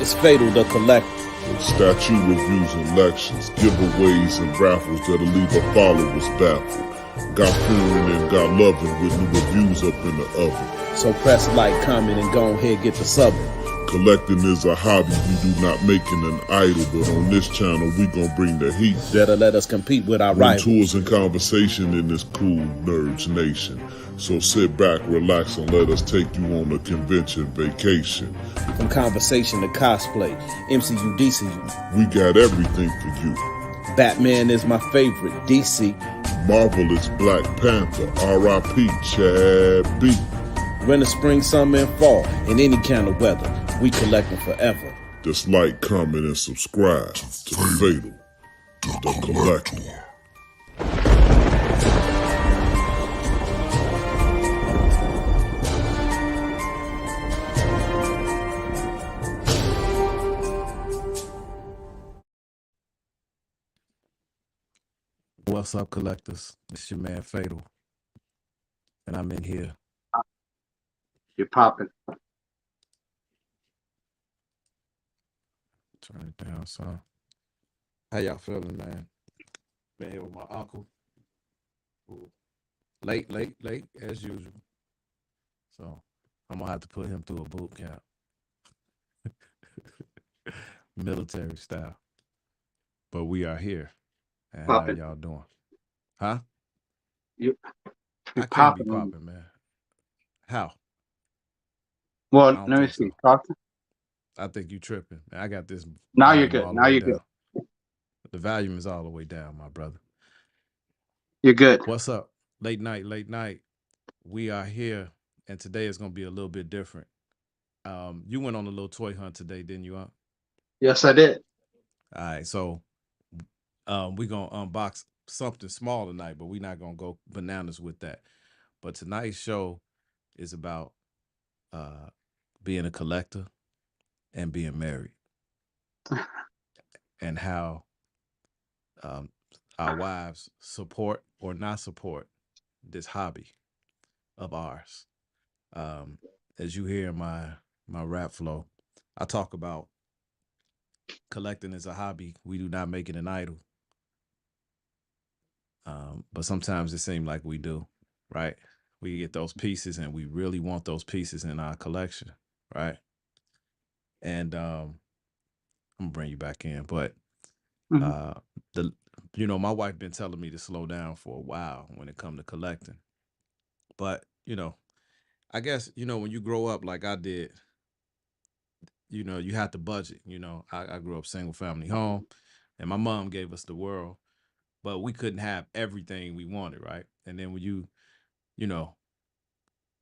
It's fatal to collect. Statue reviews and lectures, giveaways and raffles that'll leave our followers baffled. Got pouring and got loving with new reviews up in the oven. So press like, comment, and go ahead get the subbing. Collecting is a hobby, we do not make it an idol, but on this channel we gon' bring the heat. That'll let us compete with our rivals. Tours and conversation in this cool nerds nation. So sit back, relax, and let us take you on a convention vacation. From conversation to cosplay, MCU, DCU. We got everything for you. Batman is my favorite, DC. Marvel is Black Panther, R.I.P. Chad B. Winter, spring, summer, and fall, in any kind of weather, we collecting forever. Just like, comment, and subscribe to Fatal, the Collector. What's up, collectors? It's your man Fatal, and I'm in here. You're popping. Turn it down, son. How y'all feeling, man? Been here with my uncle. Ooh. Late, as usual. So I'm gonna have to put him through a boot camp, military style. But we are here. And how y'all doing? Huh? You're I can't popping. be popping, man. How? Well, let me see. So. I think you tripping. I got this. Now you're good. Now you're good. The volume is all the way down, my brother. You're good. What's up? Late night. We are here, and today is going to be a little bit different. You went on a little toy hunt today, didn't you, Aunt? Yes, I did. All right, so we're going to unbox something small tonight, but we're not going to go bananas with that. But tonight's show is about being a collector and being married, and how our wives support or not support this hobby of ours. As you hear in my rap flow, I talk about collecting as a hobby. We do not make it an idol. But sometimes it seems like we do, right? We get those pieces and we really want those pieces in our collection, right? And I'm gonna bring you back in, but my wife been telling me to slow down for a while when it comes to collecting. But I guess when you grow up like I did, you have to budget. I grew up single family home, and my mom gave us the world, but we couldn't have everything we wanted, right? And then when you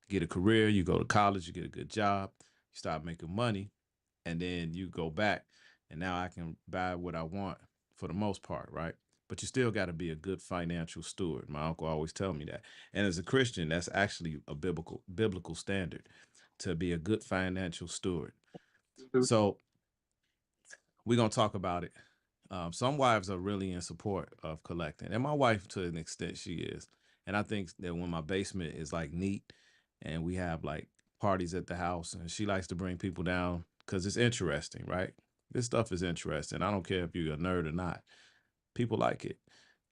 get a career, you go to college, you get a good job, you start making money, and then you go back, and now I can buy what I want for the most part, right? But you still got to be a good financial steward. My uncle always tell me that. And as a Christian, that's actually a biblical standard, to be a good financial steward. So we're going to talk about it. Some wives are really in support of collecting. And my wife, to an extent, she is. And I think that when my basement is like neat and we have like parties at the house, and she likes to bring people down because it's interesting, right? This stuff is interesting. I don't care if you're a nerd or not. People like it.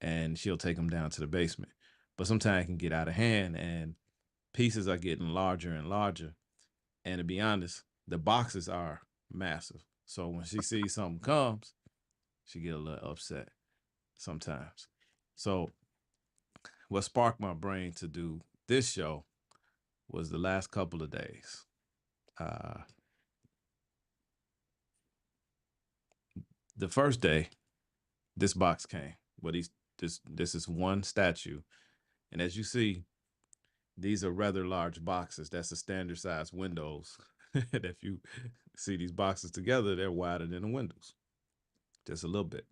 And she'll take them down to the basement. But sometimes it can get out of hand and pieces are getting larger and larger. And to be honest, the boxes are massive. So when she sees something comes, she get a little upset sometimes. So what sparked my brain to do this show was the last couple of days. The first day, this box came. But this is one statue. And as you see, these are rather large boxes. That's the standard size windows. And if you see these boxes together, they're wider than the windows. Just a little bit.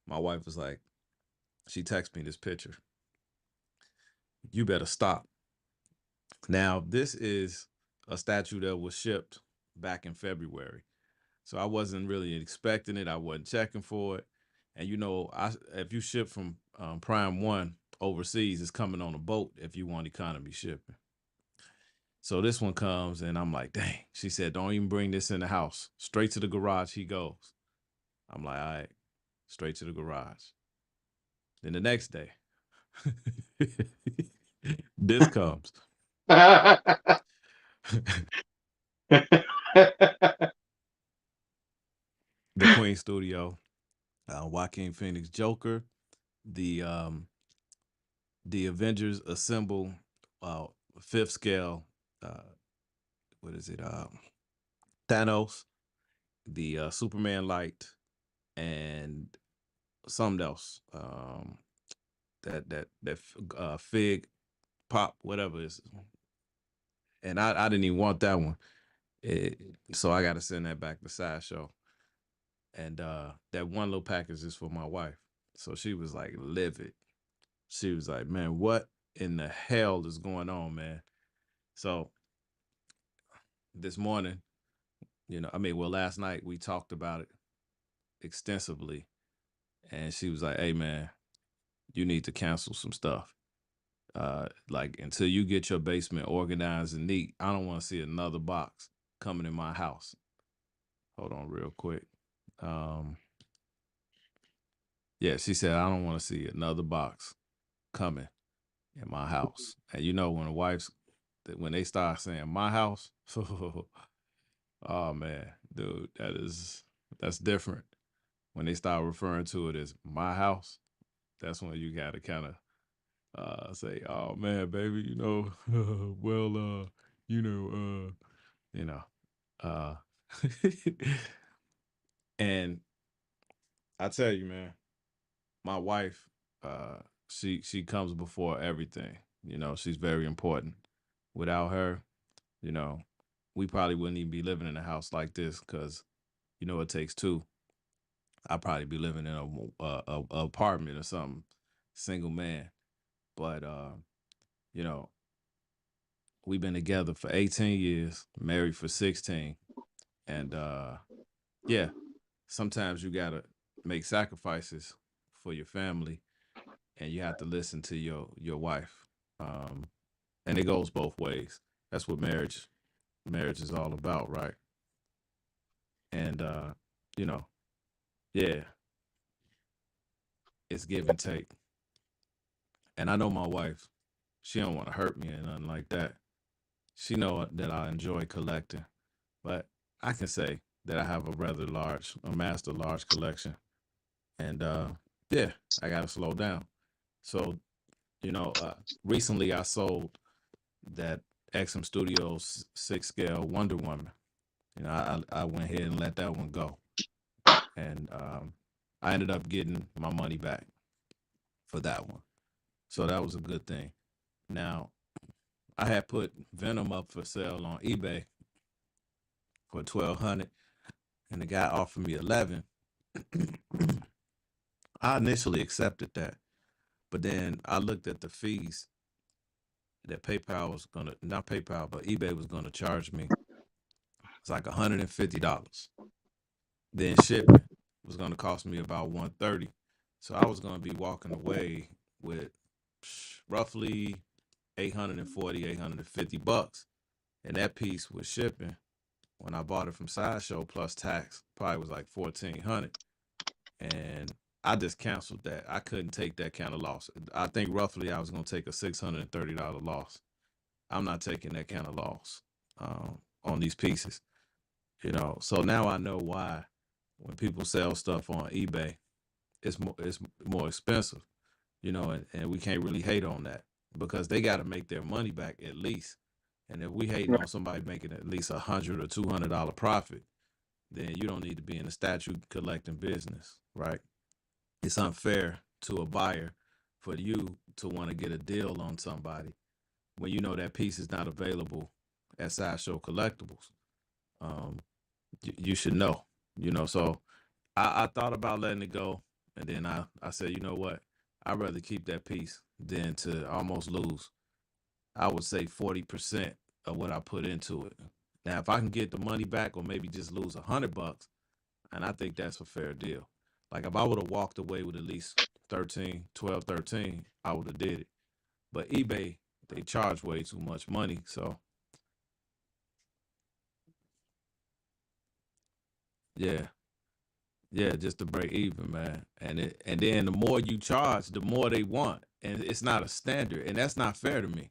My wife was like, she texted me this picture. You better stop. Now, this is a statue that was shipped back in February. So I wasn't really expecting it. I wasn't checking for it. And if you ship from Prime 1 overseas, it's coming on a boat if you want economy shipping. So this one comes and I'm like, dang. She said, don't even bring this in the house. Straight to the garage he goes. I'm like, all right, straight to the garage. Then the next day, this comes. The Queen Studio, Joaquin Phoenix Joker, the Avengers Assemble, uh, fifth scale. Uh, what is it? Thanos, the Superman light, and something else. That fig pop, whatever it is. And I didn't even want that one. So I got to send that back to Sideshow. And that one little package is for my wife. So she was like livid. She was like, man, what in the hell is going on, man? So this morning, last night we talked about it extensively. And she was like, hey, man, you need to cancel some stuff. Like until you get your basement organized and neat, I don't want to see another box coming in my house. Hold on real quick. Yeah, she said, I don't want to see another box coming in my house. And when they start saying my house, oh man, dude, that's different. When they start referring to it as my house, that's when you gotta kind of say, oh man, baby, well, you know, you know, uh, and I tell you, man, my wife, she comes before everything. She's very important. Without her, you know, we probably wouldn't even be living in a house like this because, it takes two. I'd probably be living in a apartment or something, single man. But you know, we've been together for 18 years, married for 16, and yeah, sometimes you gotta make sacrifices for your family, and you have to listen to your wife. Um, and it goes both ways. That's what marriage is all about, right? And you know, yeah, it's give and take. And I know my wife, she don't want to hurt me or nothing like that. She know that I enjoy collecting, but I can say that I have a master large collection. And yeah, I gotta slow down. So, you know, uh, recently I sold that XM Studios 6 scale Wonder Woman. I went ahead and let that one go. And I ended up getting my money back for that one. So that was a good thing. Now, I had put Venom up for sale on eBay for 1,200, and the guy offered me 11. I initially accepted that, but then I looked at the fees that PayPal was gonna, not PayPal, but eBay was gonna charge me. It's like $150. Then shipping was gonna cost me about 130. So I was gonna be walking away with roughly 840, $850. And that piece with shipping, when I bought it from Sideshow plus tax, probably was like 1,400. And I just canceled that. I couldn't take that kind of loss. I think roughly I was going to take a $630 loss. I'm not taking that kind of loss on these pieces. So now I know why when people sell stuff on eBay, it's more expensive. And we can't really hate on that because they got to make their money back at least. And if we hating on somebody making at least $100 or $200 profit, then you don't need to be in the statue collecting business, right? It's unfair to a buyer for you to want to get a deal on somebody when you know that piece is not available at Sideshow Collectibles. Um, you should know, So I thought about letting it go, and then I said, you know what? I'd rather keep that piece than to almost lose, I would say 40% of what I put into it. Now, if I can get the money back or maybe just lose $100, and I think that's a fair deal. Like if I would have walked away with at least 13, 12, 13, I would have did it. But eBay, they charge way too much money. So Yeah. Yeah, just to break even, man. And then the more you charge, the more they want. And it's not a standard. And that's not fair to me.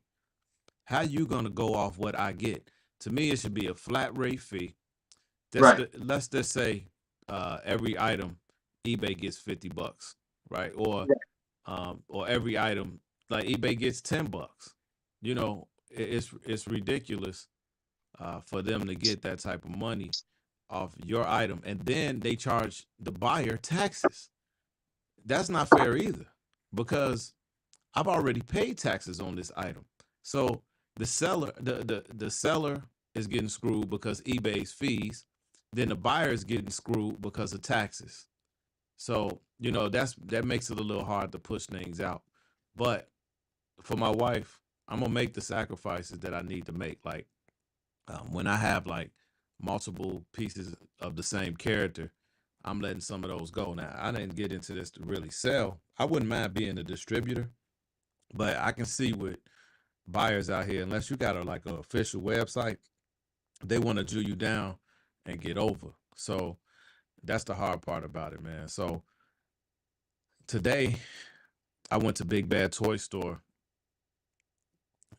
How you gonna go off what I get? To me, it should be a flat rate fee. Right. Let's just say every item eBay gets $50, right? Or every item like eBay gets $10. You know, it's ridiculous for them to get that type of money off your item, and then they charge the buyer taxes. That's not fair either, because I've already paid taxes on this item. So the seller is getting screwed because eBay's fees. Then the buyer is getting screwed because of taxes. So that makes it a little hard to push things out. But for my wife, I'm gonna make the sacrifices that I need to make. Like when I have like multiple pieces of the same character, I'm letting some of those go. Now, I didn't get into this to really sell. I wouldn't mind being a distributor, but I can see with buyers out here, unless you got like an official website, they want to Jew you down and get over. So that's the hard part about it, man. So today I went to Big Bad Toy Store,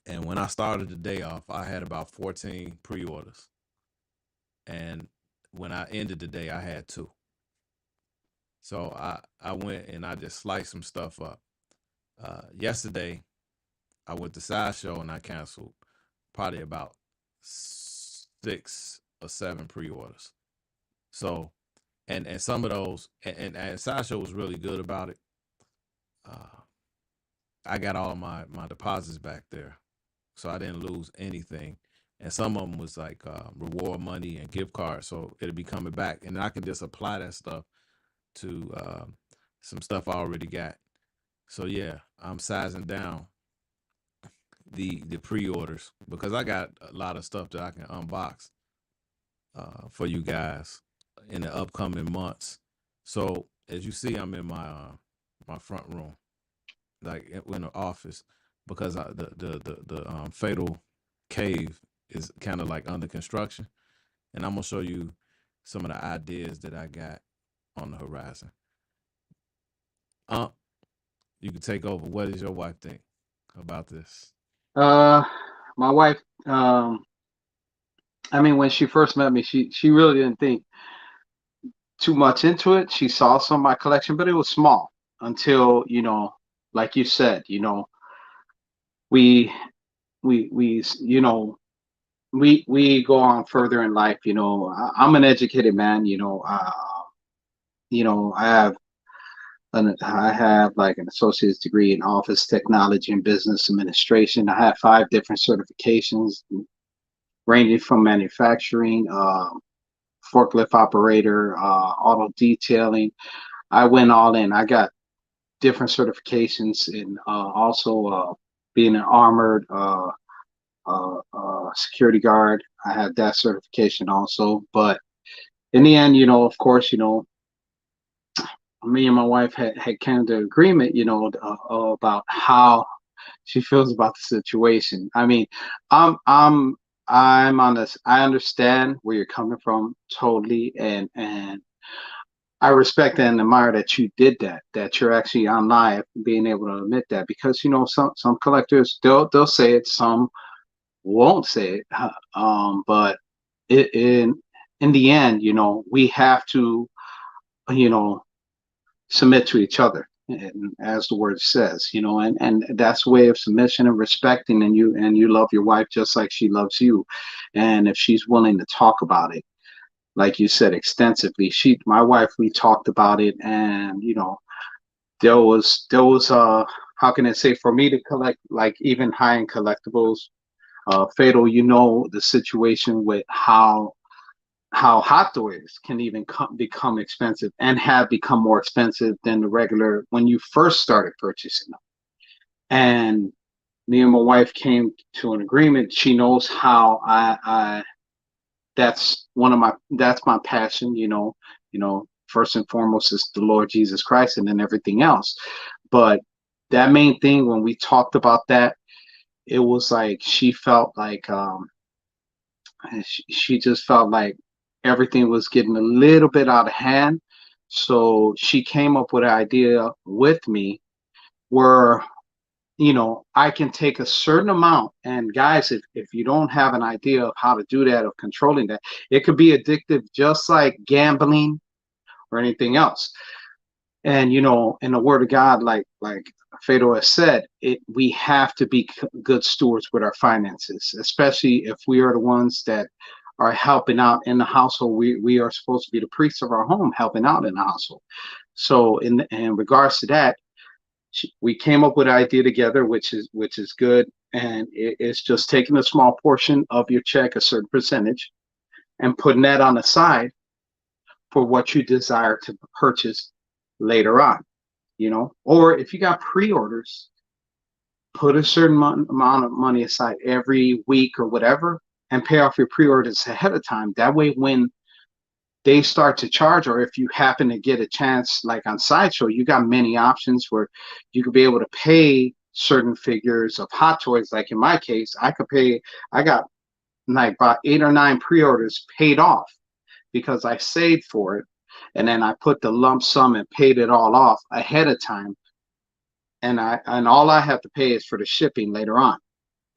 and when I started the day off, I had about 14 pre-orders. And when I ended the day, I had 2. So I went and I just sliced some stuff up. Yesterday, I went to Sideshow and I canceled probably about 6 or 7 pre-orders. So, and some of those, and Sideshow was really good about it. I got all of my deposits back there, so I didn't lose anything. And some of them was like reward money and gift cards, so it'll be coming back, and I can just apply that stuff to some stuff I already got. So yeah, I'm sizing down the pre-orders because I got a lot of stuff that I can unbox for you guys in the upcoming months. So as you see, I'm in my front room, like in the office, because the fatal cave is kind of like under construction, and I'm gonna show you some of the ideas that I got on the horizon. You can take over. What does your wife think about this? My wife, I mean, when she first met me, she really didn't think too much into it. She saw some of my collection, but it was small until, like you said, we we go on further in life. I'm an educated man. I have like an associate's degree in office technology and business administration. I have 5 different certifications ranging from manufacturing, forklift operator, auto detailing. I went all in. I got different certifications in also being an armored security guard. I had that certification also. But in the end, of course, me and my wife had come to agreement, about how she feels about the situation. I mean, I'm on this. I understand where you're coming from totally, and I respect and admire that you did that. That you're actually on live, being able to admit that, because some collectors they'll say it, some won't say it. But in the end, we have to, submit to each other, and as the word says, and that's a way of submission and respecting, and you love your wife just like she loves you. And if she's willing to talk about it, like you said, extensively, my wife, we talked about it, and there was how can I say, for me to collect like even high-end collectibles, Fatal, the situation with how hot toys can even become expensive, and have become more expensive than the regular when you first started purchasing them. And me and my wife came to an agreement. She knows how I that's my passion. First and foremost is the Lord Jesus Christ, and then everything else. But that main thing, when we talked about that, it was like she felt like she just felt like everything was getting a little bit out of hand. So she came up with an idea with me where, I can take a certain amount. And guys, if you don't have an idea of how to do that, of controlling that, it could be addictive just like gambling or anything else. And in the word of God, like Fedor has said, we have to be good stewards with our finances, especially if we are the ones that are helping out in the household. We are supposed to be the priests of our home, helping out in the household. So in regards to that, we came up with an idea together, which is good. And it's just taking a small portion of your check, a certain percentage, and putting that on the side for what you desire to purchase later on. Or if you got pre-orders, put a certain amount of money aside every week or whatever, and pay off your pre-orders ahead of time. That way, when they start to charge, or if you happen to get a chance, like on Sideshow, you got many options where you could be able to pay certain figures of Hot Toys. Like in my case, I got like about 8 or 9 pre-orders paid off because I saved for it. And then I put the lump sum and paid it all off ahead of time. And all I have to pay is for the shipping later on.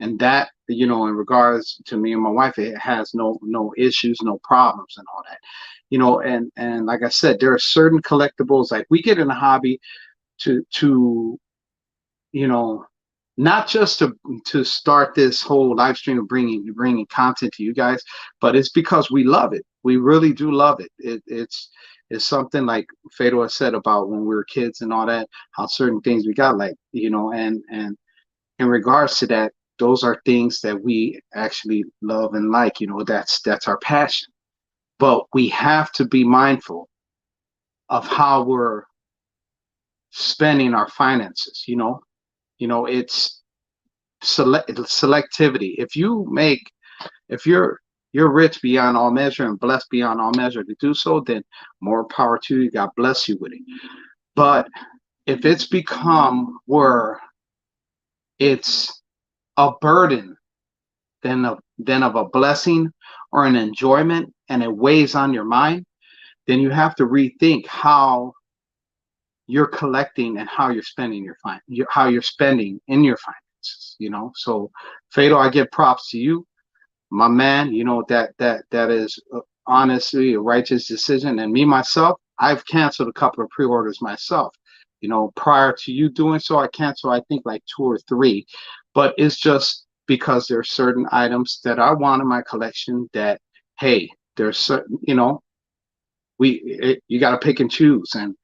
And that, in regards to me and my wife, it has no issues, no problems and all that. And like I said, there are certain collectibles, like we get in a hobby to you know not just to start this whole live stream of bringing content to you guys, but it's because we love it. We really do love it. It's something like Fedor said about when we were kids and all that, how certain things we got, like, and in regards to that, those are things that we actually love and like. That's our passion. But we have to be mindful of how we're spending our finances. It's selectivity. If you're rich beyond all measure and blessed beyond all measure to do so, then more power to you. God bless you with it. But if it's become where it's a burden than of a blessing or an enjoyment, and it weighs on your mind, then you have to rethink how you're collecting and how you're spending how you're spending in your finances. So Fado, I give props to you, my man. That is honestly a righteous decision. And me myself, I've canceled a couple of pre-orders myself. Prior to you doing so, I canceled, I think, like 2 or 3. But it's just because there are certain items that I want in my collection that, hey, there's certain, you got to pick and choose. And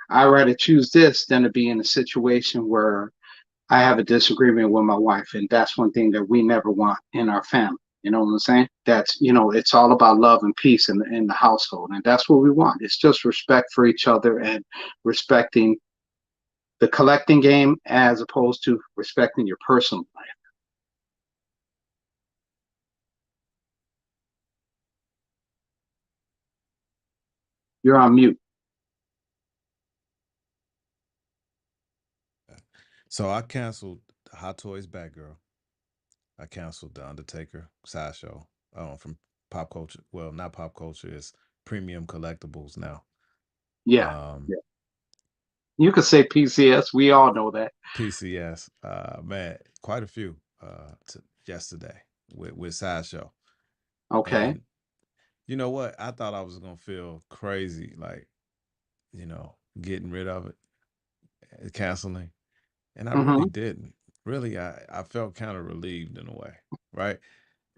I rather choose this than to be in a situation where I have a disagreement with my wife. And that's one thing that we never want in our family. You know what I'm saying? That's, it's all about love and peace in the household. And that's what we want. It's just respect for each other and respecting the collecting game as opposed to respecting your personal life. You're on mute. So I canceled Hot Toys Batgirl. I canceled The Undertaker Sideshow from Pop Culture. Well, not Pop Culture. It's Premium Collectibles now. Yeah. Um, Yeah. You could say PCS. We all know that. PCS. Man, quite a few yesterday with Sideshow. Okay. And you know what? I thought I was gonna feel crazy, like, getting rid of it, canceling. And I really Mm-hmm. didn't. Really, I felt kind of relieved in a way, right?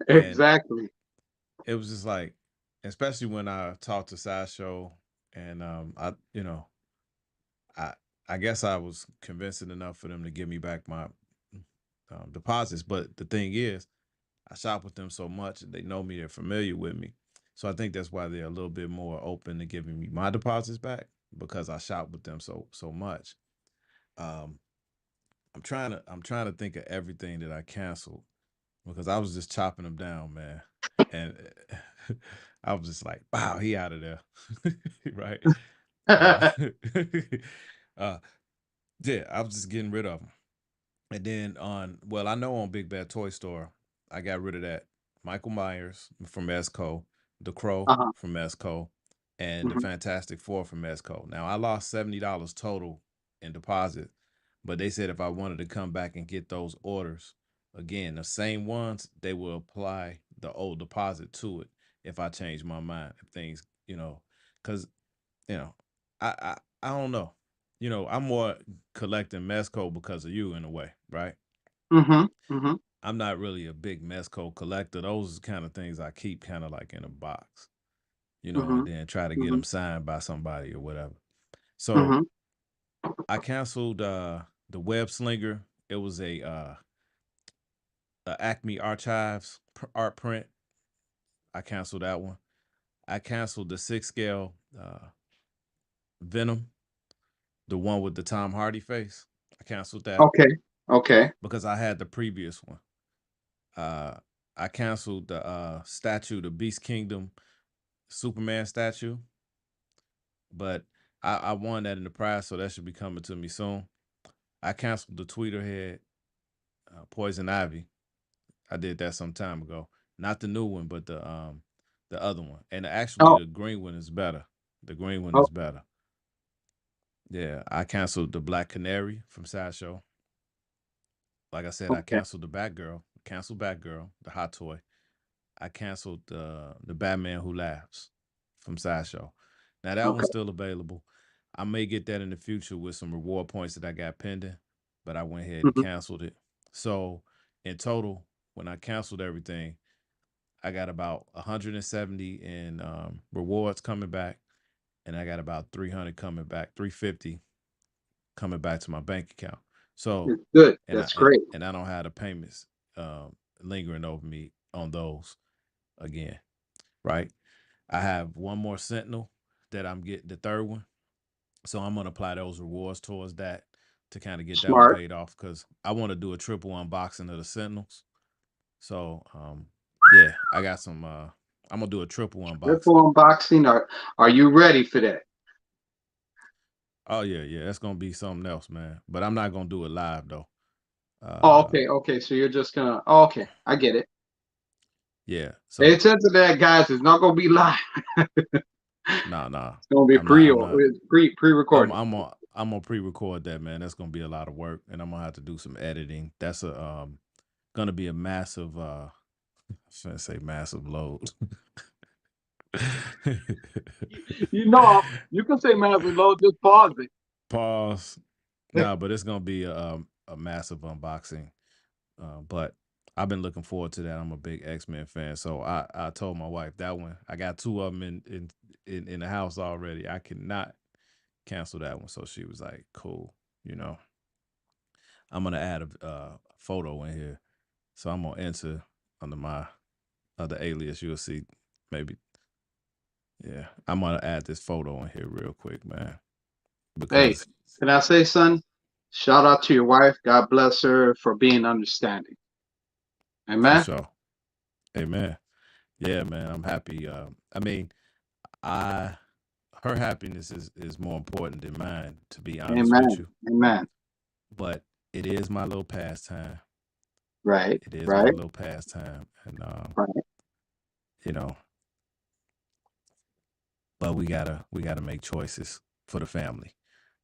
And Exactly. it was just like, especially when I talked to Sideshow, and I I guess I was convincing enough for them to give me back my deposits. But the thing is, I shop with them so much, they know me, they're familiar with me, so I think that's why they're a little bit more open to giving me my deposits back, because I shop with them so much. Um, I'm trying to think of everything that I canceled, because I was just chopping them down, man. And I was just like, wow, he out of there. Right. Uh, uh, yeah, I was just getting rid of them. And then I know on Big Bad Toy Store, I got rid of that Michael Myers from Esco, the Crow Uh-huh. from Mesco, and the Hmm. Fantastic Four from Mesco. Now I lost $70 total in deposit, but they said if I wanted to come back and get those orders again, the same ones, they will apply the old deposit to it if I change my mind. If things, because you know, I don't know. I'm more collecting Mesco because of you in a way, right? Hmm. Hmm. I'm not really a big Mesco collector. Those kind of things I keep kind of like in a box, Hmm. and then try to get Hmm. them signed by somebody or whatever. So Hmm. I canceled the Web Slinger. It was a Acme Archives art print. I canceled that one. I canceled the 6 scale Venom, the one with the Tom Hardy face. I canceled that Okay. Okay. because I had the previous one. Uh, I canceled the statue, the Beast Kingdom Superman statue, but I won that in the prize, so that should be coming to me soon. I canceled the Tweeter head Poison Ivy. I did that some time ago. Not the new one, but the other one. And actually Oh. the green one is better. The green one Oh. is better. Yeah, I canceled the Black Canary from Sideshow. Like I said, I Okay. canceled the Batgirl. Canceled Batgirl, the hot toy. I canceled the Batman Who Laughs from Sideshow. Now that one's Okay. still available. I may get that in the future with some reward points that I got pending, but I went ahead and Hmm. canceled it. So in total, when I canceled everything, I got about 170 in rewards coming back, and I got about 300 coming back, 350 coming back to my bank account. So, It's good. and I That's and, great. and I don't have the payments lingering over me on those again, right? I have one more Sentinel that I'm getting, the third one. So I'm gonna apply those rewards towards that to kind of get that one Smart. paid off because I want to do a triple unboxing of the Sentinels. So yeah, I got some I'm gonna do a triple unboxing. Triple unboxing. Are you ready for that? Oh yeah, yeah, that's gonna be something else, man. But I'm not gonna do it live though. Oh, Uh okay. Okay. So you're just gonna. Oh, okay. I get it. yeah, Pay so attention to that, guys. It's not gonna be live. nah. It's gonna be I'm not I'm not pre-recorded. I'm gonna pre-record that, man. That's gonna be a lot of work and I'm gonna have to do some editing. That's a gonna be a massive I was gonna say massive load. You can say massive load. Just pause it. Pause. Nah, but it's gonna be a massive unboxing. But I've been looking forward to that. I'm a big X-Men fan, so I told my wife that one. I got two of them in the house already. I cannot cancel that one. So she was like, "Cool, you know." I'm gonna add a photo in here, so I'm gonna enter under my other alias. You'll see, maybe. Yeah, I'm gonna add this photo in here real quick, man, Hey, because can I say, son? Shout out to your wife. God bless her for being understanding. for Amen. sure. Amen. Yeah, man, I'm happy. I mean, I her happiness is more important than mine, to be honest with Amen. you. Amen. But it is my little pastime. Right. It is my Right. little pastime, and Right. you know, but we gotta make choices for the family.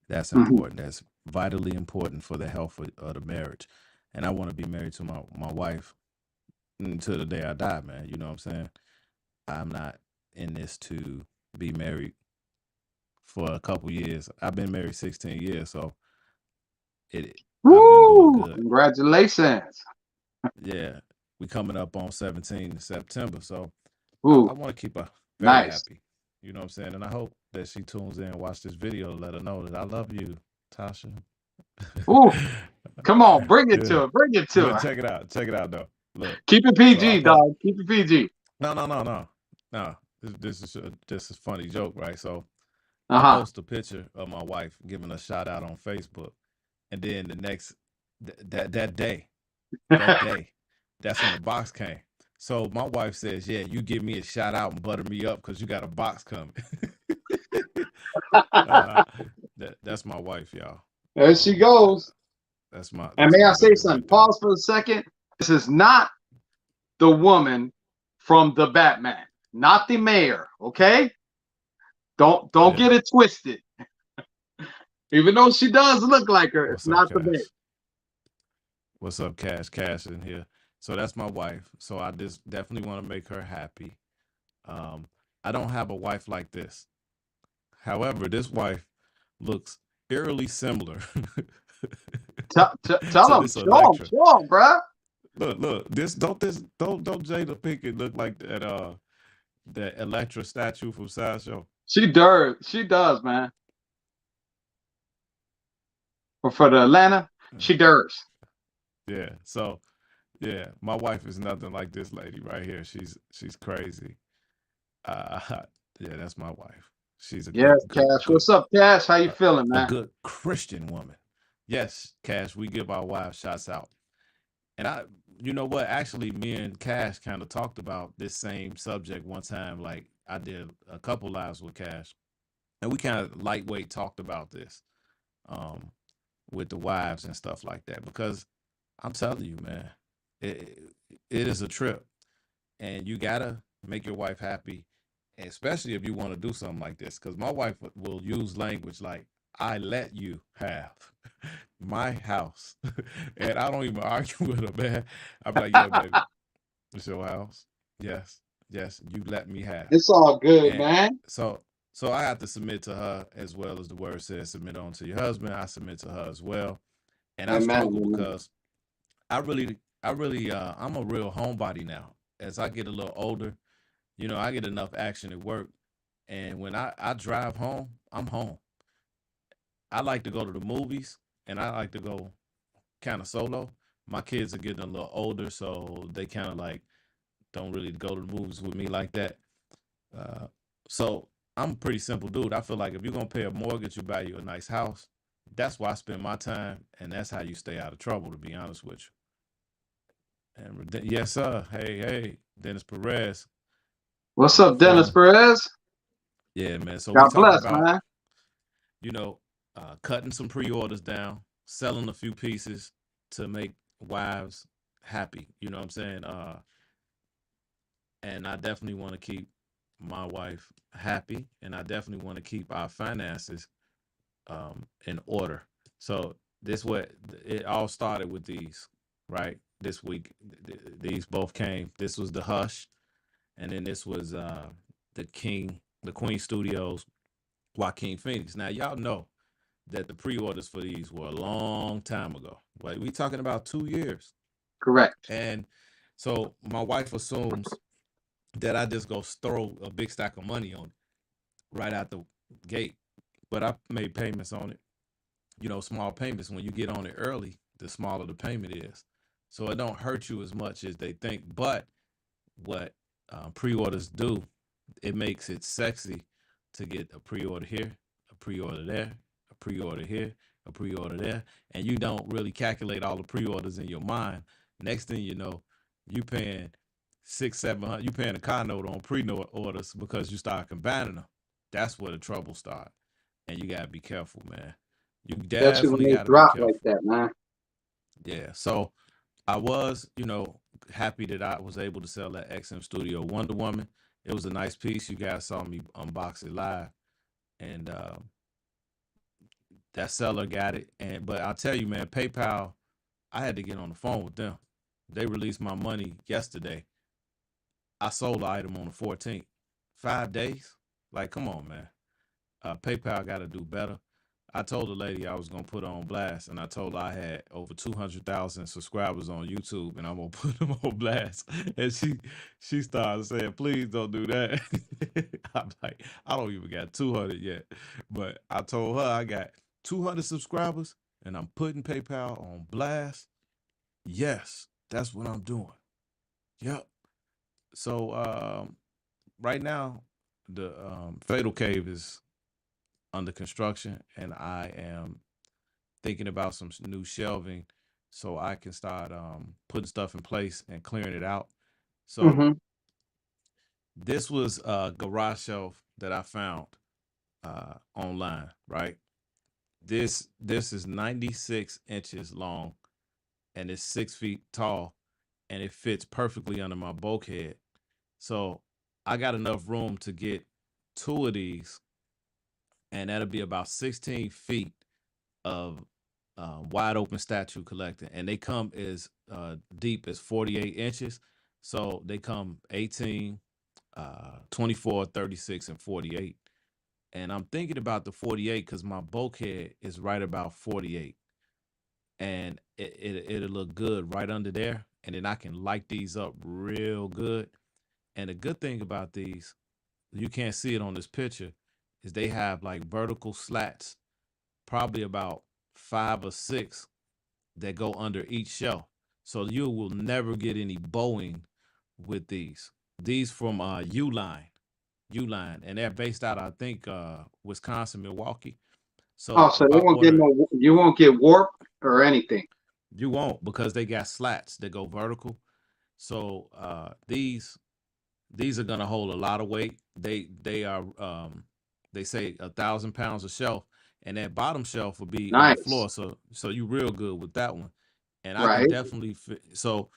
That's Hmm. important. That's vitally important for the health of the marriage. And I want to be married to my wife until the day I die, man. You know what I'm saying? I'm not in this to be married for a couple years. I've been married 16 years, so it I've been doing Woo! good. Congratulations. Yeah, we coming up on 17 in September, so I Ooh, want to keep her very nice. happy. You know what I'm saying? And I hope that she tunes in and watch this video to let her know that I love you, Tasha. Ooh, come on, bring it to Yeah, her. Bring it to but her. check it out. Check it out though. Look, Keep it so I PG, post. dog. Keep it PG. No, no, no, no, no. This is a funny joke, right? So Uh I huh. post a picture of my wife giving a shout out on Facebook, and then the next that day, that day, that's when the box came. So my wife says, "Yeah, you give me a shout out and butter me up because you got a box coming." uh, that's my wife, y'all. There she goes. That's my And that's may my I say baby something? right there. Pause for a second. This is not the woman from the Batman. not the mayor. Okay, don't Yeah. get it twisted. Even though she does look like her, it's What's up, not the mayor. Cash? What's up, Cash? Cash in here. So that's my wife. So I just definitely want to make her happy. Um, I don't have a wife like this. However, this wife looks eerily similar. Tell So him, this Electra. show him, bruh. Look. Don't Jada Pinkett look like that Electra statue from Sideshow? She does, man. But for the Atlanta, she does. Yeah. So yeah, my wife is nothing like this lady right here. She's crazy. Uh, yeah, that's my wife. She's a Yes, Cash. What's up, Cash? How you feeling, a man? good Christian woman. Yes, Cash, we give our wives shots out. And you know what? Actually, me and Cash kind of talked about this same subject one time. Like I did a couple lives with Cash, and we kind of lightweight talked about this um, with the wives and stuff like that. Because I'm telling you, man, it, it is a trip, and you gotta make your wife happy, especially if you want to do something like this. Because my wife will use language like, "I let you have my house," and I don't even argue with her, man. I'm like, "Yeah, baby, it's your house. Yes, yes, you let me have." It's all good, And man. so I have to submit to her as well as the word says, submit on to your husband. I submit to her as well. And I Amen. struggle Amen. because I'm a real homebody now. As I get a little older, I get enough action at work. And when I drive home, I'm home. I like to go to the movies and I like to go kind of solo. My kids are getting a little older, so they kind of like don't really go to the movies with me like that. Uh, so I'm a pretty simple dude. I feel like if you're gonna pay a mortgage, you buy you a nice house. That's why I spend my time, and that's how you stay out of trouble. To be honest with you. And yes, sir. Hey, Dennis Perez. What's up, Dennis From Perez? Yeah, man. So we God talking bless, about man. you know cutting some pre-orders down, selling a few pieces to make wives happy. You know what I'm saying? And I definitely want to keep my wife happy, and I definitely want to keep our finances in order. So this what it all started with these, right? This week, these both came. This was the Hush, and then this was the Queen Studios, Joaquin Phoenix. Now y'all know that the pre-orders for these were a long time ago. Like we talking about 2 years, Correct. and so my wife assumes that I just go throw a big stack of money on it right out the gate. But I made payments on it, small payments. When you get on it early, the smaller the payment is. So it don't hurt you as much as they think. But what pre-orders do, it makes it sexy to get a pre-order here, a pre-order there, a pre-order here, a pre-order there, and you don't really calculate all the pre-orders in your mind. Next thing you know, you paying 600, 700, you paying a car note on pre-orders because you start combining them. That's where the trouble starts, and you gotta be careful, man. You Especially when definitely they gotta be drop like careful. that, man. Yeah. So I was, happy that I was able to sell that XM Studio Wonder Woman. It was a nice piece. You guys saw me unbox it live, and that seller got it. But I'll tell you, man, PayPal, I had to get on the phone with them. They released my money yesterday. I sold the item on the 14th. 5 days? Like, come on, man. PayPal got to do better. I told the lady I was gonna put her on blast, and I told her I had over 200,000 subscribers on YouTube, and I'm gonna put them on blast. And she started saying, "Please don't do that." I'm like, I don't even got 200 yet, but I told her I got 200 subscribers, and I'm putting PayPal on blast. Yes, that's what I'm doing. Yep. So right now, the Fatal Cave is under construction, and I am thinking about some new shelving so I can start putting stuff in place and clearing it out. So Mm-hmm. this was a garage shelf that I found online, right? This is 96 inches long and it's 6 feet tall and it fits perfectly under my bulkhead. So I got enough room to get two of these, and that'll be about 16 feet of wide open statue collecting, and they come as deep as 48 inches. So they come 18, 24, 36, and 48. And I'm thinking about the 48 because my bulkhead is right about 48, and it'll look good right under there. And then I can light these up real good. And the good thing about these, you can't see it on this picture, is they have like vertical slats, probably about 5 or 6 that go under each shelf. So you will never get any bowing with these. These from Uline, and they're based out, I think, Wisconsin, Milwaukee. Oh, So so if they I won't get order, no, you won't get warp or anything. you won't, because they got slats that go vertical. So these are gonna hold a lot of weight. They are they say 1,000 pounds a shelf, and that bottom shelf will be on the Nice. floor. So you real good with that one. And I can Right. definitely fit. So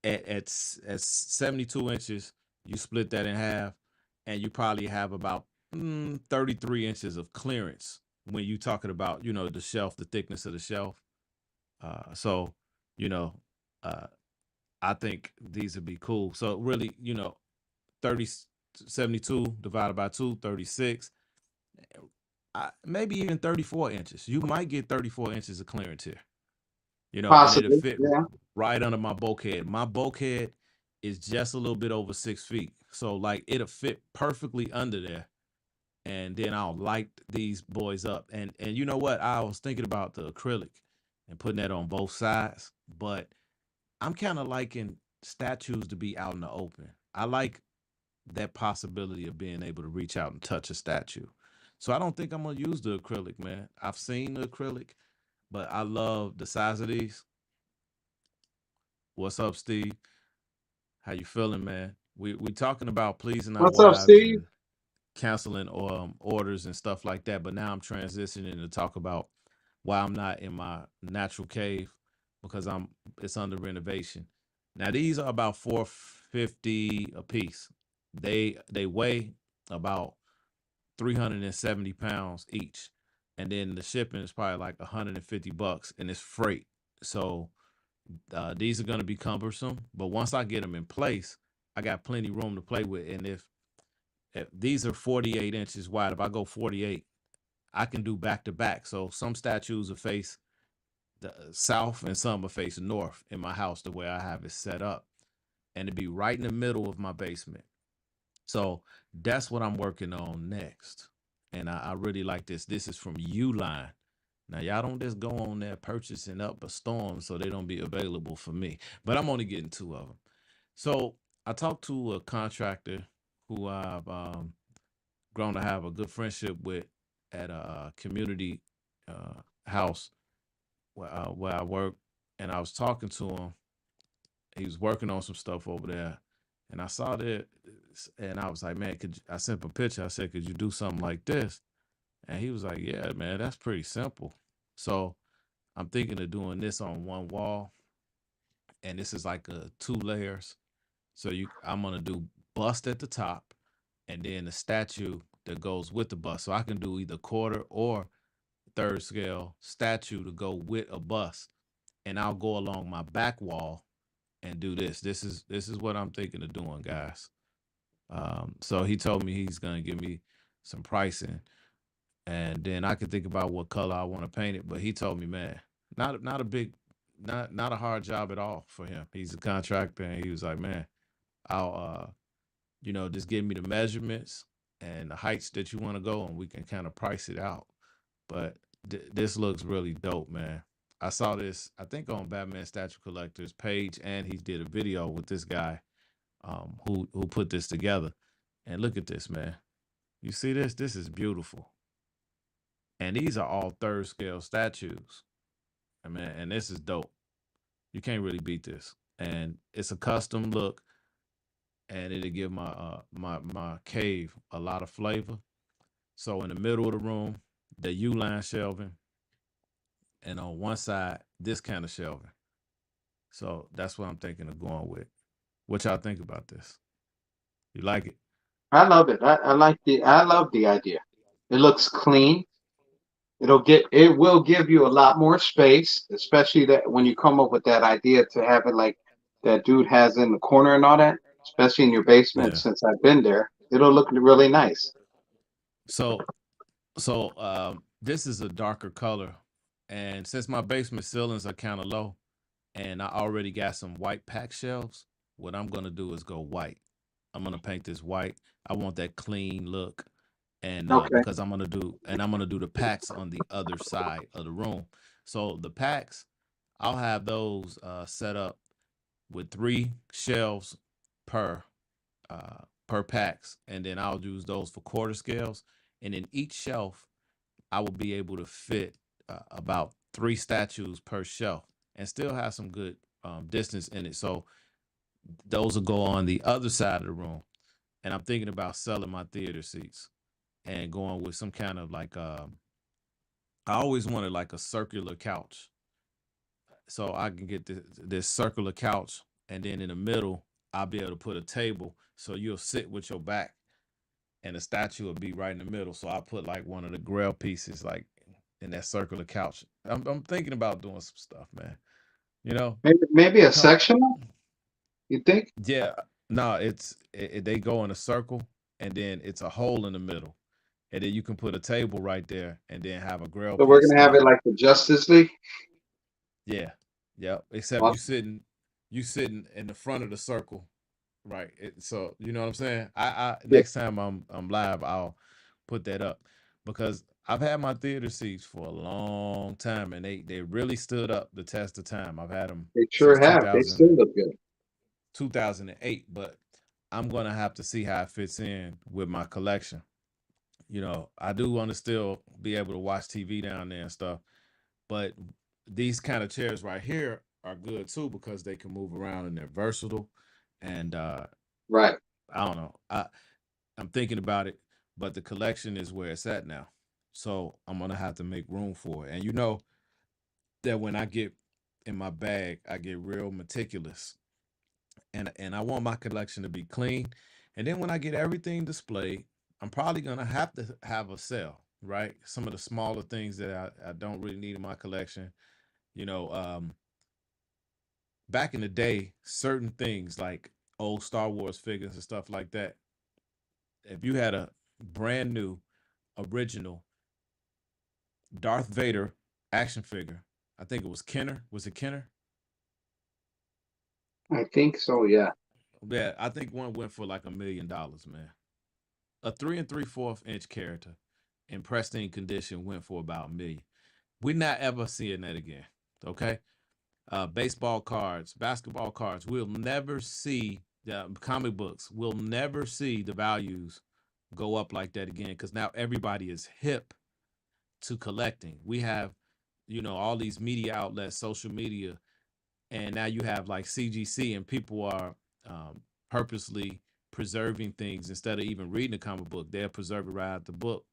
at 72 inches, you split that in half, and you probably have about 33 inches of clearance when you talking about, the shelf, the thickness of the shelf. So you know, uh, I think these would be cool. So really, 30 72 divided by 2, 36. Maybe even 34 inches. You might get 34 inches of clearance here, and it'll Possibly. fit Yeah. right under my bulkhead. My bulkhead is just a little bit over 6 feet. So, like, it'll fit perfectly under there. And then I'll light these boys up. And you know what? I was thinking about the acrylic and putting that on both sides, but I'm kind of liking statues to be out in the open. I like that possibility of being able to reach out and touch a statue. So I don't think I'm gonna use the acrylic, man. I've seen the acrylic, but I love the size of these. What's up, Steve? How you feeling, man? We talking about pleasing our What's up, wives Steve? and canceling orders and stuff like that. But now I'm transitioning to talk about why I'm not in my natural cave, because it's under renovation. Now these are about 450 a piece. They weigh about 370 pounds each, and then the shipping is probably like $150, and it's freight. So these are going to be cumbersome, but once I get them in place, I got plenty room to play with. And if these are 48 inches wide, if I go 48, I can do back to back. So some statues will face the south and some will face north in my house, the way I have it set up, and it'd be right in the middle of my basement. So that's what I'm working on next. And I really like this. This is from Uline. Now, y'all don't just go on there purchasing up a storm so they don't be available for me. But I'm only getting two of them. So I talked to a contractor who I've grown to have a good friendship with at a community house where I work. And I was talking to him. He was working on some stuff over there. And I saw that, and I was like, man, I sent him a picture. I said, could you do something like this? And he was like, yeah, man, that's pretty simple. So I'm thinking of doing this on one wall, and this is like a 2 layers. So I'm gonna do bust at the top, and then the statue that goes with the bust. So I can do either quarter or third scale statue to go with a bust, and I'll go along my back wall and do this. This is what I'm thinking of doing, guys. So he told me he's gonna give me some pricing, and then I could think about what color I want to paint it. But he told me, man, not a big, not a hard job at all for him. He's a contractor, and he was like, man, I'll just give me the measurements and the heights that you want to go, and we can kind of price it out. But this looks really dope, man. I saw this, I think, on Batman Statue Collector's page, and he did a video with this guy who put this together. And look at this, man. You see this? This is beautiful. And these are all third scale statues. I mean, and this is dope. You can't really beat this. And it's a custom look, and it'll give my cave a lot of flavor. So in the middle of the room, the U-line shelving, and on one side, this kind of shelving. So that's what I'm thinking of going with. What y'all think about this? You like it? I love it. I love the idea. It looks clean. It will give you a lot more space, especially that when you come up with that idea to have it like that dude has in the corner and all that, especially in your basement. Yeah. Since I've been there, it'll look really nice. So this is a darker color, and since my basement ceilings are kind of low, and I already got some white pack shelves, what I'm gonna do is go white. I'm gonna paint this white. I want that clean look, and Okay. because I'm gonna do the packs on the other side of the room. So the packs, I'll have those set up with 3 shelves per per packs, and then I'll use those for quarter scales. And in each shelf, I will be able to fit about 3 statues per shelf, and still have some good distance in it. So those will go on the other side of the room. And I'm thinking about selling my theater seats and going with some kind of like I always wanted like a circular couch, so I can get this circular couch, and then in the middle I'll be able to put a table, so you'll sit with your back, and the statue will be right in the middle. So I put like one of the grail pieces like in that circular couch. I'm thinking about doing some stuff, man. You know, Maybe a come, sectional. You think? yeah, no, they go in a circle, and then it's a hole in the middle, and then you can put a table right there, and then have a grail So we're piece gonna have it standing. like the Justice League. Yeah, yeah. Except Well, you sitting in the front of the circle, right? So you know what I'm saying. I yeah, next time I'm live, I'll put that up, because I've had my theater seats for a long time, and they really stood up the test of time. I've had them they since sure have. They still look good. 2008, but I'm gonna have to see how it fits in with my collection. I do want to still be able to watch TV down there and stuff, but these kind of chairs right here are good too, because they can move around and they're versatile. And Right. I don't know. I'm thinking about it, but the collection is where it's at now. So I'm gonna have to make room for it. And you know that when I get in my bag, I get real meticulous. And I want my collection to be clean. And then when I get everything displayed, I'm probably gonna have to have a sale, right? Some of the smaller things that I don't really need in my collection. You know, back in the day, certain things like old Star Wars figures and stuff like that, if you had a brand new original Darth Vader action figure, I think it was Kenner. Was it Kenner? I think so. Yeah. Yeah, I think one went for like $1 million, man. A 3 3/4 inch character in pristine condition went for about 1 million. We're not ever seeing that again. Okay. Baseball cards, basketball cards. We'll never see the comic books. We'll never see the values go up like that again, because now everybody is hip to collecting. We have, all these media outlets, social media, and now you have like CGC, and people are purposely preserving things instead of even reading a comic book. They'll preserve it right out the book.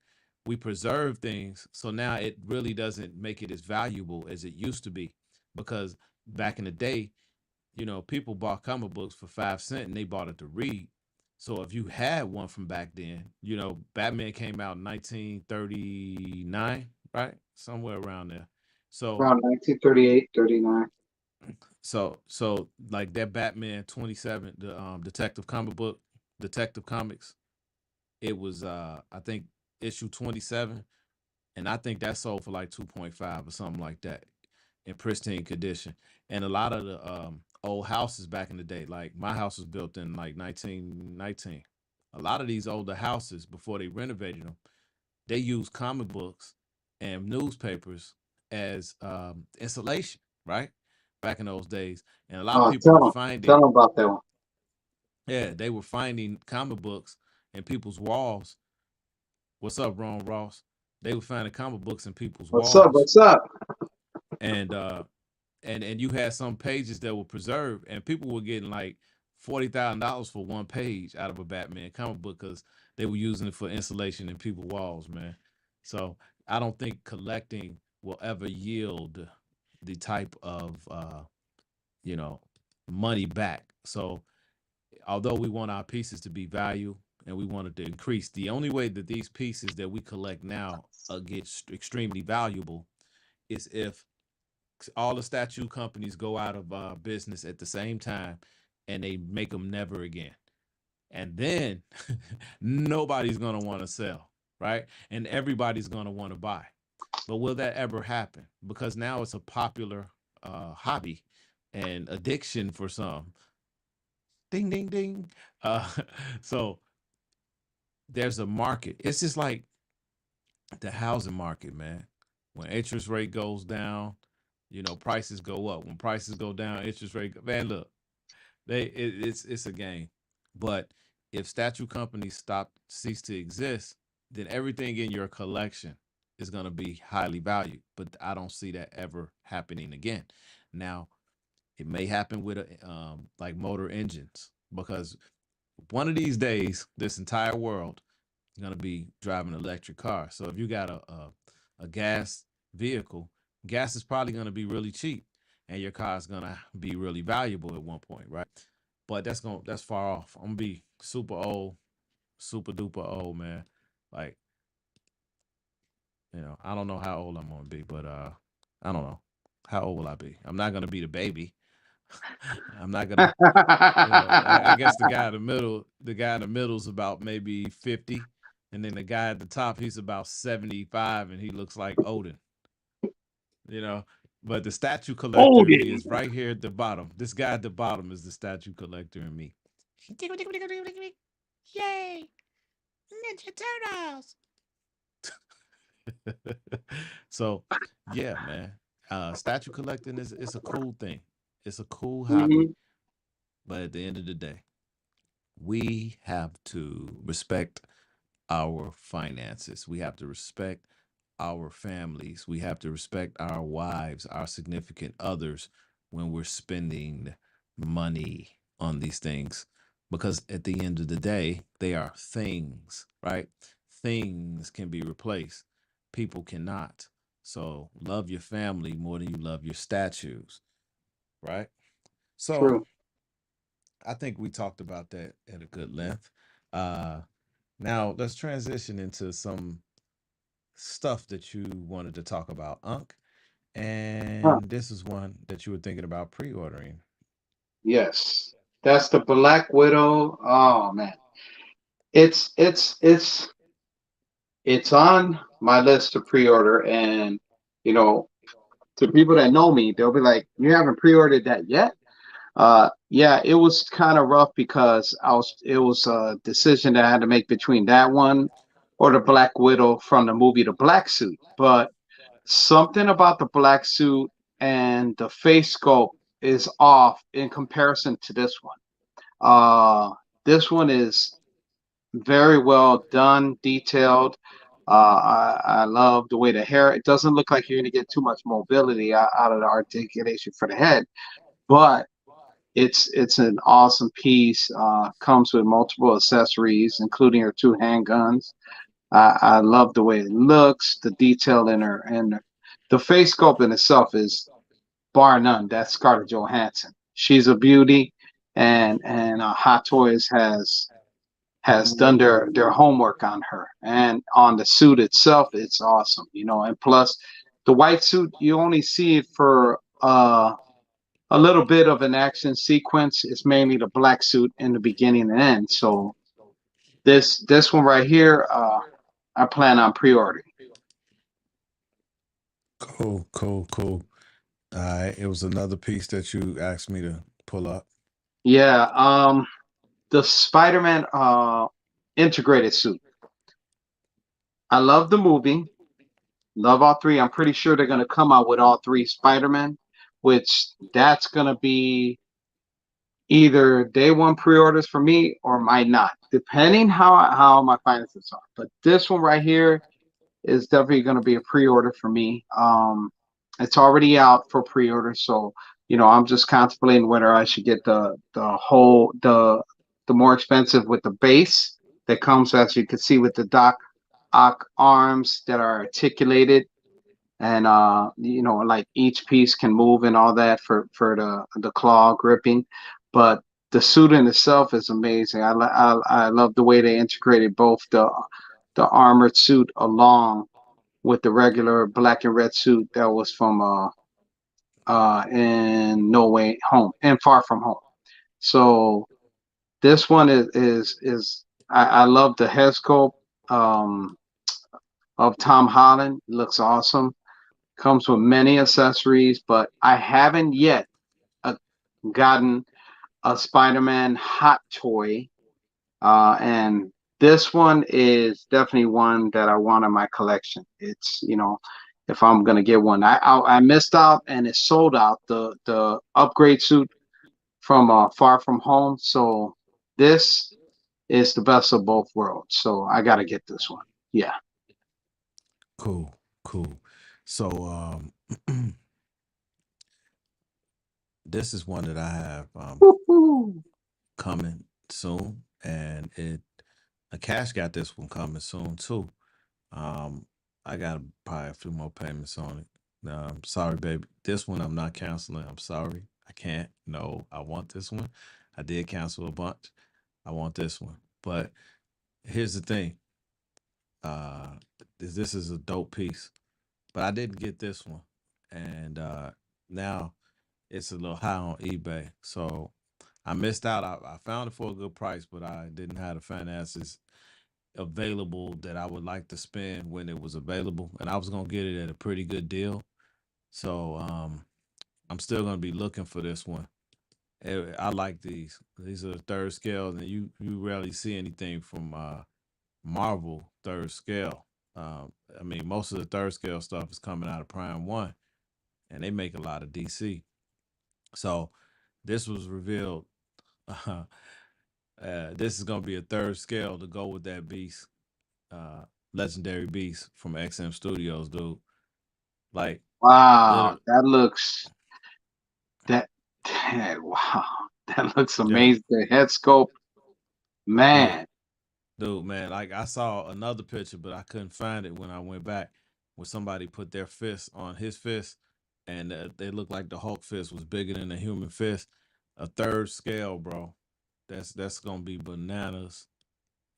We preserve things, so now it really doesn't make it as valuable as it used to be, because back in the day, people bought comic books for 5 cents and they bought it to read. So if you had one from back then, Batman came out in 1939, right? Somewhere around there. So Around 1938, 39. so like that Batman 27, the Detective Comics, it was I think issue 27, and I think that sold for like 2.5 or something like that, in pristine condition. And a lot of the old houses back in the day, like my house was built in like 1919. A lot of these older houses, before they renovated them, they used comic books and newspapers as insulation, right? Back in those days. And a lot of Oh, people were tell finding, them about that one. yeah, they were finding comic books in people's walls. What's up, Ron Ross? They were finding comic books in people's What's up? walls, What's up? and and you had some pages that were preserved, and people were getting like $40,000 for one page out of a Batman comic book, because they were using it for insulation in people's walls, man. So I don't think collecting will ever yield the type of you know money back. So although we want our pieces to be value, and we wanted to increase. The only way that these pieces that we collect now get extremely valuable is if all the statue companies go out of business at the same time and they make them never again. And then nobody's going to want to sell, right? And everybody's going to want to buy. But will that ever happen? Because now it's a popular hobby and addiction for some. Ding, ding, ding. Uh, so there's a market. It's just like the housing market, man. When interest rate goes down, prices go up. When prices go down, interest rate. Man, look, it's a game. But if statue companies cease to exist, then everything in your collection is going to be highly valued. But I don't see that ever happening again. Now, it may happen with like motor engines, because one of these days, this entire world is going to be driving an electric car. So if you got a gas vehicle, gas is probably going to be really cheap, and your car is going to be really valuable at one point, right? But that's far off. I'm gonna be super old, super duper old, man. Like, I don't know how old I'm gonna be, but I don't know. How old will I be? I'm not gonna be the baby. I'm not gonna, I guess the guy in the middle is about maybe 50, and then the guy at the top, he's about 75, and he looks like Odin. You know, but the statue collector in me is right here at the bottom. This guy at the bottom is the statue collector in me. Yay! Ninja Turtles. So, yeah, man. Statue collecting is it's a cool thing. It's a cool hobby, Mhm. but at the end of the day, we have to respect our finances. We have to respect our families. We have to respect our wives, our significant others when we're spending money on these things. Because at the end of the day, they are things, right? Things can be replaced, people cannot. So love your family more than you love your statues, right? So True. I think we talked about that at a good length. Uh, Now let's transition into some stuff that you wanted to talk about, Unc. Huh. And this is one that you were thinking about pre-ordering. Yes. That's the Black Widow. Oh man. It's it's it's it's on my list to pre-order, and you know, to people that know me, they'll be like, "You haven't pre-ordered that yet?" Yeah, it was kind of rough because it was a decision that I had to make between that one or the Black Widow from the movie The Black Suit. But something about the black suit and the face sculpt is off in comparison to this one. This one is very well done, detailed. I love the way the hair. It doesn't look like you're going to get too much mobility out of the articulation for the head, but it's an awesome piece. Comes with multiple accessories, including her two handguns. I love the way it looks, the detail in her, and the face sculpt in itself is bar none. That's Scarlett Johansson. She's a beauty, and Hot Toys has done their homework on her, and on the suit itself. It's awesome, and plus the white suit, you only see it for a little bit of an action sequence. It's mainly the black suit in the beginning and end. So this one right here, I plan on pre-ordering. Cool, cool, cool. All right. It was another piece that you asked me to pull up. Yeah, the Spider-Man integrated suit. I love the movie. Love all three. I'm pretty sure they're gonna come out with all three Spider-Man, which that's gonna be either day one pre-orders for me or might not, depending how my finances are. But this one right here is definitely going to be a pre-order for me. It's already out for pre-order, so I'm just contemplating whether I should get the more expensive with the base that comes, as you can see, with the Doc Ock arms that are articulated, and like each piece can move and all that for the claw gripping. But the suit in itself is amazing. I love the way they integrated both the armored suit along with the regular black and red suit that was from in No Way Home and Far From Home. So this one is I love the head sculpt um, of Tom Holland. It looks awesome. Comes with many accessories, but I haven't yet uh, gotten a Spider-Man hot toy. And this one is definitely one that I want in my collection. It's, if I'm gonna get one, I missed out and it sold out the upgrade suit from Far From Home. So this is the best of both worlds. So I gotta get this one. Yeah. Cool, cool. So this is one that I have Woo-hoo. coming soon, and a cash got this one coming soon too. Um, I got probably a few more payments on it. Sorry, baby. This one I'm not canceling. I'm sorry. I can't. No, I want this one. I did cancel a bunch. I want this one. But here's the thing. Uh, this is a dope piece, but I didn't get this one, and now it's a little high on eBay. So I missed out. I found it for a good price, but I didn't have the finances available that I would like to spend when it was available, and I was gonna get it at a pretty good deal. So I'm still gonna be looking for this one. I like these. These are third scale, and you rarely see anything from Marvel third scale. I mean, most of the third scale stuff is coming out of Prime One, and they make a lot of DC. So this was revealed. This is gonna be a third scale to go with that beast, uh, legendary beast from XM Studios, dude. Like, Wow, literally, that looks that wow, that looks yeah, amazing. The head sculpt, dude, man. dude, man. Like, I saw another picture, but I couldn't find it when I went back. When somebody put their fist on his fist, and they looked like the Hulk fist was bigger than the human fist. A third scale, bro. That's gonna be bananas.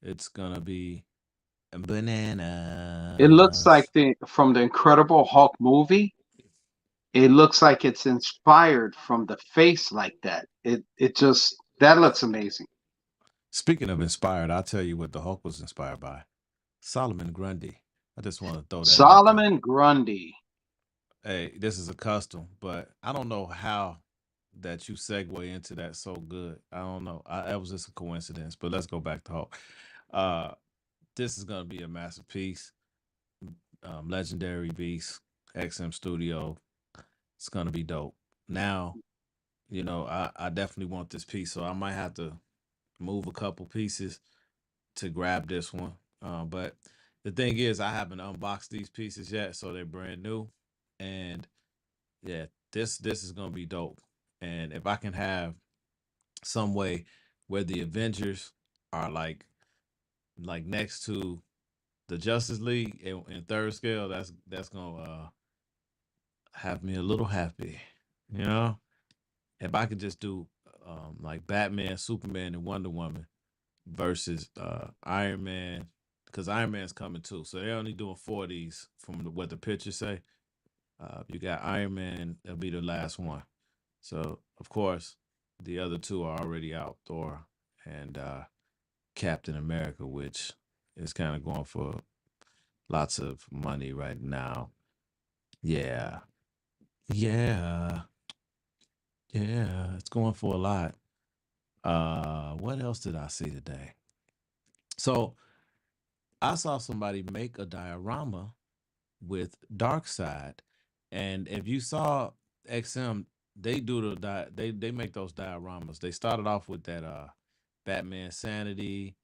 It's gonna be It looks like bananas. the from the Incredible Hulk movie. It looks like it's inspired from the face like that. It just that looks amazing. Speaking of inspired, I'll tell you what the Hulk was inspired by. Solomon Grundy. I just want to throw that out there. Solomon Grundy. Hey, this is a custom, but I don't know how that you segue into that so good. I don't know. That was just a coincidence, but let's go back to Hulk. Uh, this is gonna be a masterpiece. Legendary Beast, XM Studio. It's gonna be dope. Now, I definitely want this piece, so I might have to move a couple pieces to grab this one. But the thing is, I haven't unboxed these pieces yet, so they're brand new. And yeah, this is gonna be dope. And if I can have some way where the Avengers are like next to the Justice League in third scale, that's gonna have me a little happy. You know, if I could just do like Batman, Superman, and Wonder Woman versus Iron Man, because Iron Man's coming too. So they're only doing four of these from what the pictures say. You got Iron Man, that'll be the last one. So of course, the other two are already out, Thor and Captain America, which is kind of going for lots of money right now. Yeah, yeah, yeah. It's going for a lot. What else did I see today? So I saw somebody make a diorama with Darkseid, and if you saw XM, they do they make those dioramas. They started off with that Batman Sanity,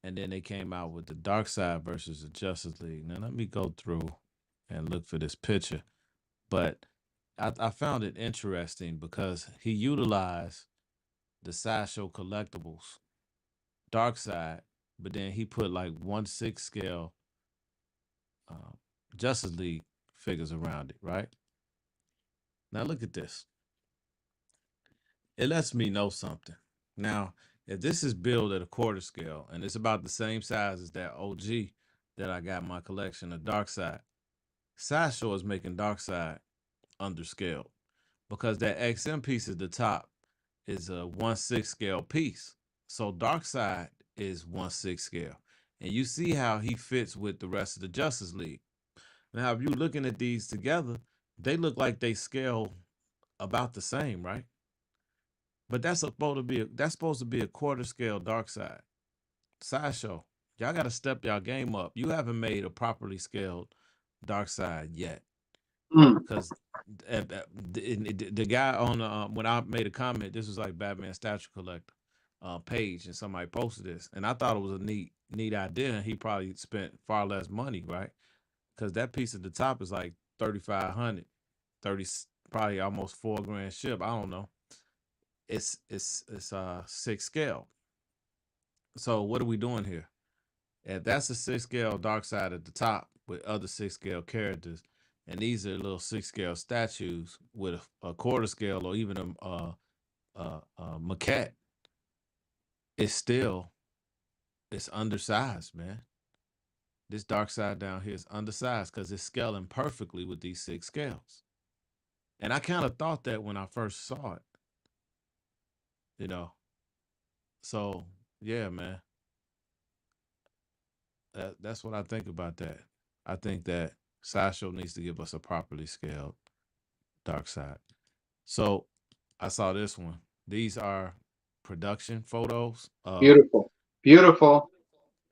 and then they came out with the Darkseid versus the Justice League. Now let me go through and look for this picture, but I found it interesting because he utilized the Sideshow Collectibles Darkseid, but then he put like 1/6 scale uh, Justice League figures around it, right? Now look at this. It lets me know something, Now, if this is billed at a quarter scale and it's about the same size as that OG that I got in my collection, the Dark Side, Sideshow is making Dark Side underscaled because that XM piece at the top is a 1/6 scale piece. So Dark Side is 1/6 scale. And you see how he fits with the rest of the Justice League. Now, if you're looking at these together, they look like they scale about the same, right? But that's supposed to be a quarter scale Dark Side. Sideshow, y'all got to step y'all game up. You haven't made a properly scaled Dark Side yet, Mm. because the guy on when I made a comment, this was like Batman statue collector page, and somebody posted this, and I thought it was a neat idea. And he probably spent far less money, right? Because that piece at the top is like 3,500, 30, probably almost $4,000 ship. I don't know. It's 6 scale. So what are we doing here? And that's a 6 scale Dark Side at the top with other 6 scale characters, and these are little 6 scale statues with a quarter scale or even a maquette. It's undersized, man. This Dark Side down here is undersized because it's scaling perfectly with these 6 scales. And I kind of thought that when I first saw it, you know. So yeah, man. That's what I think about that. I think that Sideshow needs to give us a properly scaled Dark Side. So I saw this one. These are production photos of, Beautiful, beautiful.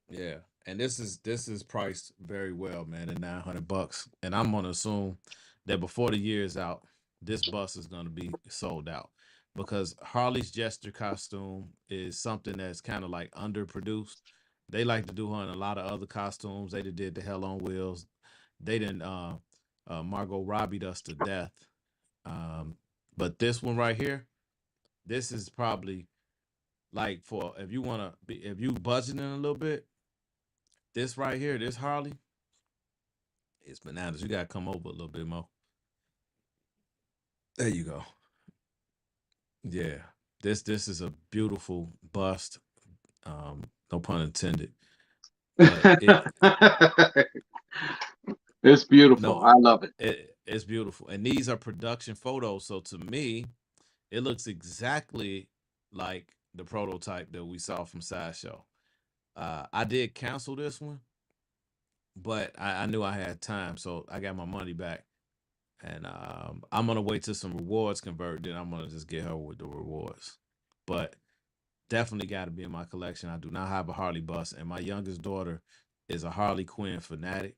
yeah, and this is priced very well, man, at $900. And I'm gonna assume that before the year is out, this bus is gonna be sold out because Harley's Jester costume is something that's kind of like underproduced. They like to do her in a lot of other costumes. They did the Hell on Wheels. They didn't Margot Robbie us to death. Um, but this one right here, this is probably like for if you want to be if you budgeting a little bit, this right here, this Harley, it's bananas. You gotta come over a little bit more. There you go. Yeah. This is a beautiful bust. No pun intended. But It's beautiful. no, I love it. it's beautiful. And these are production photos. So to me, it looks exactly like the prototype that we saw from Sideshow. I did cancel this one, but I knew I had time, so I got my money back. And I'm gonna wait till some rewards convert. Then I'm gonna just get her with the rewards. But definitely got to be in my collection. I do not have a Harley bus, and my youngest daughter is a Harley Quinn fanatic.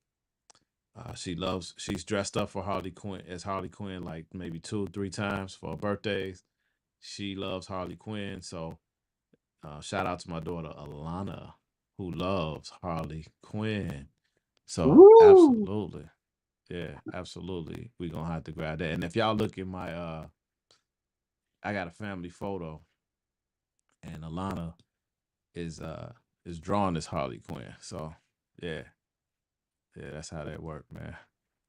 She's dressed up for Harley Quinn like maybe 2 or 3 times for her birthdays. She loves Harley Quinn, so shout out to my daughter Alana, who loves Harley Quinn. So Woo! absolutely, yeah, absolutely, we gonna have to grab that. And if y'all look at my, I got a family photo, and Alana is drawing this Harley Quinn. So yeah, yeah, that's how that worked, man.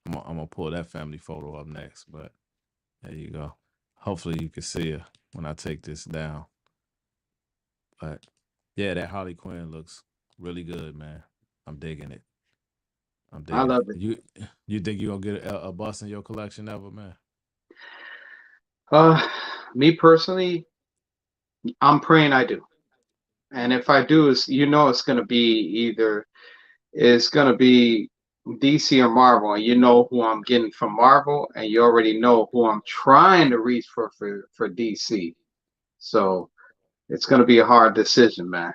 I'm gonna pull that family photo up next, but there you go. Hopefully you can see her when I take this down. But yeah, that Harley Quinn looks really good, man. I'm digging it. I'm I digging love it. it. You think you gonna get a bus in your collection ever, man? Uh, Me personally, I'm praying I do. And if I do, it's gonna be either it's gonna be DC or Marvel, and you know who I'm getting from Marvel, and you already know who I'm trying to reach for DC. So it's gonna be a hard decision, man.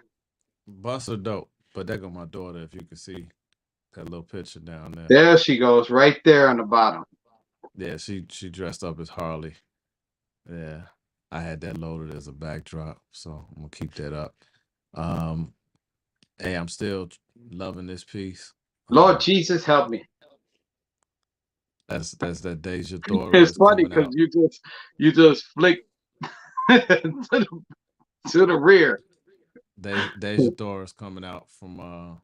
Bus are dope, but there go my daughter. If you can see that little picture down there, There she goes, right there on the bottom. yeah, she dressed up as Harley. Yeah, I had that loaded as a backdrop, so I'm gonna keep that up. Um, hey, I'm still loving this piece. Lord Jesus, help me. That's that Deja Thora It's that's funny coming because out. you just flick to the rear. Deja Thora is coming out from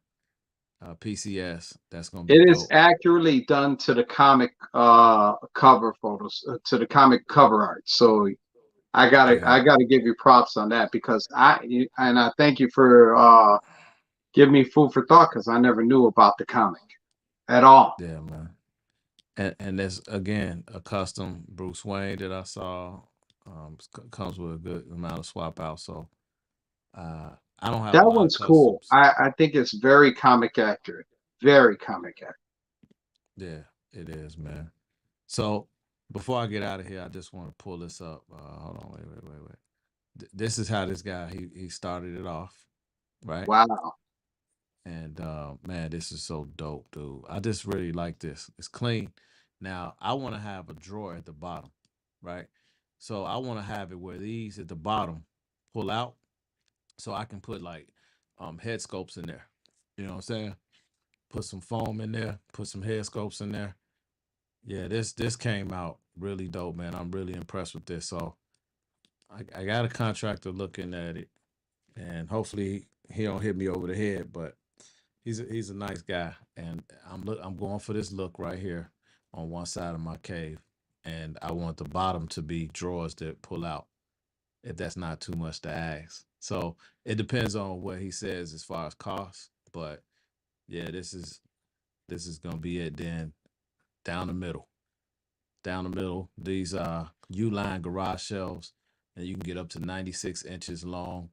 PCS. That's gonna be It is dope. accurately done to the comic cover photos, to the comic cover art. So Yeah, I gotta give you props on that because and I thank you for giving me food for thought because I never knew about the comic at all. yeah, man. And there's again a custom Bruce Wayne that I saw. Comes with a good amount of swap out. So I don't have a That lot of one's cool. customs. I think it's very comic accurate. Very comic accurate. Yeah, it is, man. So before I get out of here, I just want to pull this up. Hold on, wait. This is how this guy he started it off, right? Wow. And man, this is so dope, dude. I just really like this. It's clean. Now I want to have a drawer at the bottom, right? So I want to have it where these at the bottom pull out, so I can put like head scopes in there. You know what I'm saying? Put some foam in there, put some head scopes in there. Yeah, this came out really dope, man. I'm really impressed with this. So I got a contractor looking at it, and hopefully he don't hit me over the head. But he's a nice guy, and I'm going for this look right here on one side of my cave, and I want the bottom to be drawers that pull out. If that's not too much to ask, so it depends on what he says as far as cost. But yeah, this is gonna be it. Then down the middle. Down the middle. These U-line garage shelves, and you can get up to 96 inches long,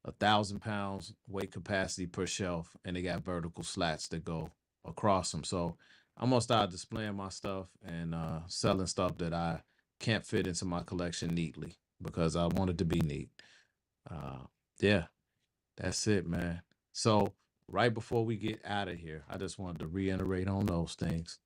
1,000 pounds weight capacity per shelf, and they got vertical slats that go across them. So I'm gonna start displaying my stuff and selling stuff that I can't fit into my collection neatly because I want it to be neat. Uh, yeah, that's it, man. So right before we get out of here, I just wanted to reiterate on those things.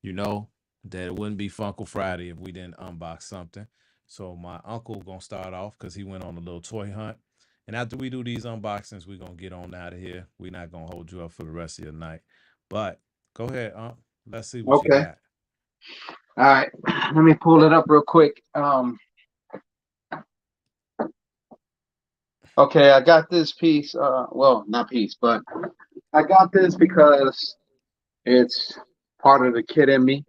You know that it wouldn't be Funkle Friday if we didn't unbox something. So my uncle gonna start off because he went on a little toy hunt. And after we do these unboxings, we're gonna get on out of here. We're not gonna hold you up for the rest of your night. But go ahead, Unc. Let's see what you Okay. got. All right. Let me pull it up real quick. Okay, I got this piece. Well, not piece, but I got this because it's part of the kid in me.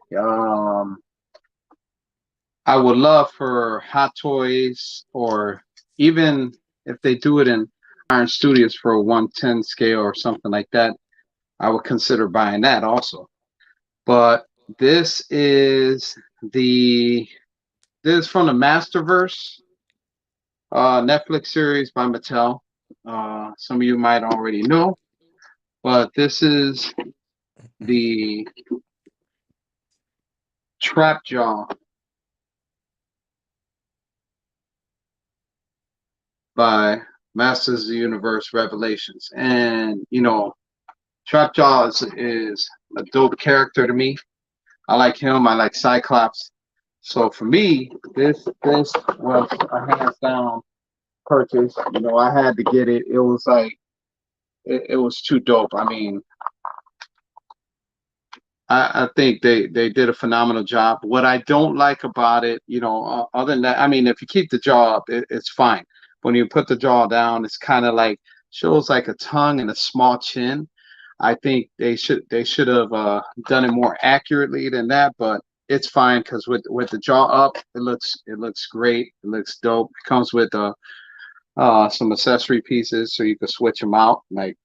I would love for Hot Toys, or even if they do it in Iron Studios for a 110 scale or something like that, I would consider buying that also. But this is the this is from the Masterverse Netflix series by Mattel. Some of you might already know, but this is the Trap Jaw by Masters of the Universe Revelations. And Trap Jaw is a dope character to me. I like him. I like Cyclops. So for me, this was a hands down purchase. I had to get it. It was like it was too dope. I mean, I think they did a phenomenal job. What I don't like about it, other than that, I mean, if you keep the jaw up, it's fine. When you put the jaw down, it's kind of like shows like a tongue and a small chin. I think they should have done it more accurately than that, but it's fine because with the jaw up, it looks great. It looks dope. It comes with some accessory pieces so you can switch them out, like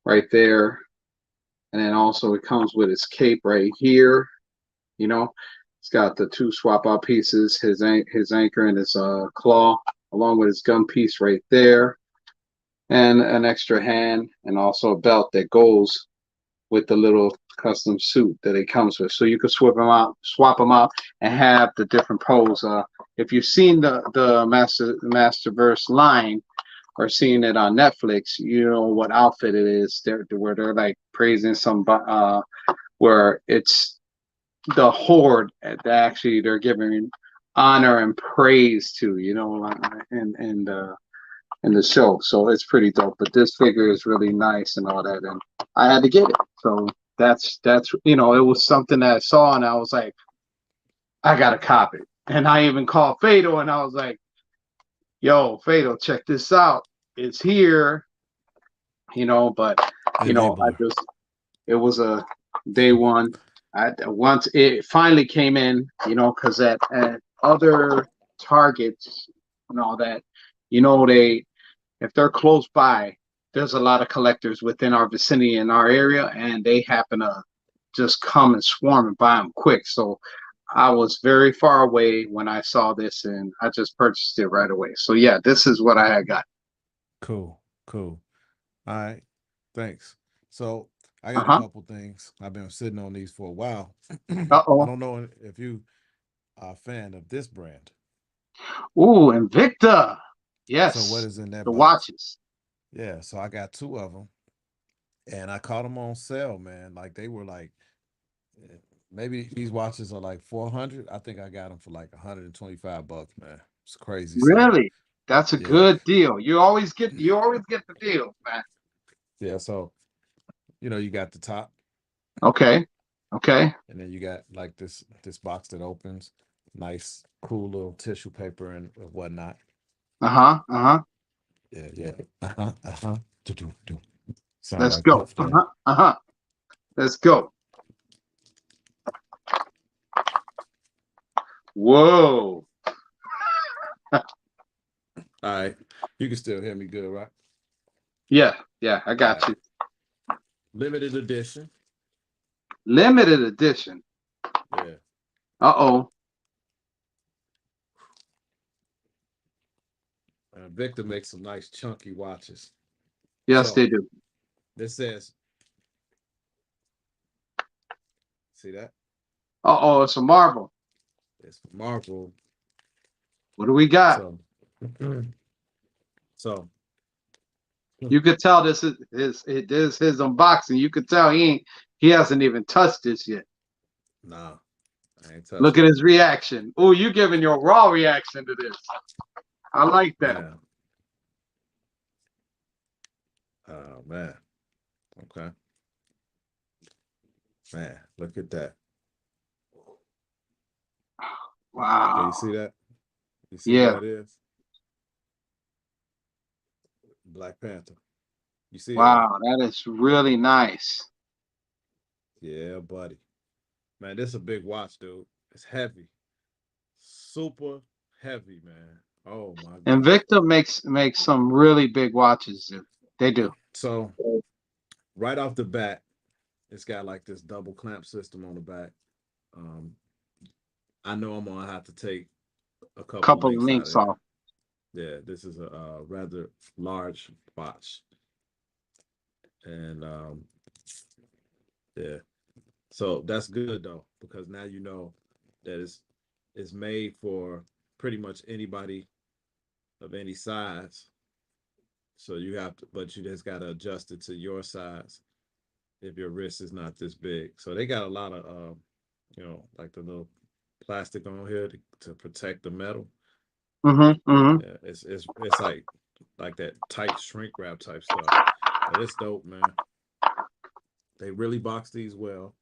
right there. And then also it comes with his cape right here. You know, it's got the two swap out pieces, his anchor and his claw, along with his gun piece right there, and an extra hand, and also a belt that goes with the little custom suit that it comes with. So you can swap them out, and have the different pose. If you've seen the Masterverse line, or seeing it on Netflix, you know what outfit it is. Where they're like praising some, where it's the Horde that actually they're giving honor and praise to, in the show. So it's pretty dope. But this figure is really nice and all that, and I had to get it. So that's it was something that I saw, and I was like, I gotta cop it. And I even called Fado, and I was like, yo, Fado, check this out. It's here, but Hey, hey, I boy. just it was a day one. Once it finally came in, because at other Targets and all that, you know, if they're close by, there's a lot of collectors within our vicinity in our area, and they happen to just come and swarm and buy them quick. So I was very far away when I saw this, and I just purchased it right away. So yeah, this is what I had got. Cool, cool. All right, thanks. So I got a Uh-huh. couple things. I've been sitting on these for a while. I Uh-oh. don't know if you are a fan of this brand. Ooh, Invicta. So what Yes. is in that The box? watches. Yeah, so I got two of them, and I caught them on sale, man. Like they were like eh, maybe these watches are like 400. I think I got them for like 125 bucks, man. It's a crazy sale. Really? That's a Yeah, good deal. You always get the deals, man. yeah. So you got the top, Okay. Okay. and then you got like this box that opens, nice, cool little tissue paper and whatnot. Uh-huh. Uh-huh. Yeah, yeah. Uh-huh. Uh-huh. Do. Sound Let's like go. Puff Daddy. Uh-huh. Uh-huh. Let's go. Whoa. All right. You can still hear me good, right? Yeah, yeah, I All got right. you. Limited edition. Limited edition. Yeah. Uh-oh. Victor makes some nice chunky watches. Yes, So they do. this says, see that? Uh-oh, it's a marble. It's Marvel. What do we got? So, so You could tell this is his unboxing. You could tell he hasn't even touched this yet. nah, I ain't Look touching at it. his reaction. Oh, you giving your raw reaction to this. I like that. Man. Oh man. Okay. Man, look at that. Can you Wow. see that? You see who Yeah. that is? Black Panther. You see it, right? Wow. That is really nice. Yeah, buddy. Man, this is a big watch, dude. It's heavy. Super heavy, man. Oh my God. Invicta makes some really big watches. They do. So right off the bat, it's got like this double clamp system on the back. Um, I know I'm gonna have to take a couple Couple of links out of links here. off. Yeah, this is a, rather large watch, and yeah, so that's good though because now you know that it's made for pretty much anybody of any size. So you have to, but you just got to adjust it to your size if your wrist is not this big. So they got a lot of, like the little plastic on here to protect the metal. Mm-hmm. Mm-hmm. Yeah, it's like that tight shrink wrap type stuff. But it's dope, man. They really box these well.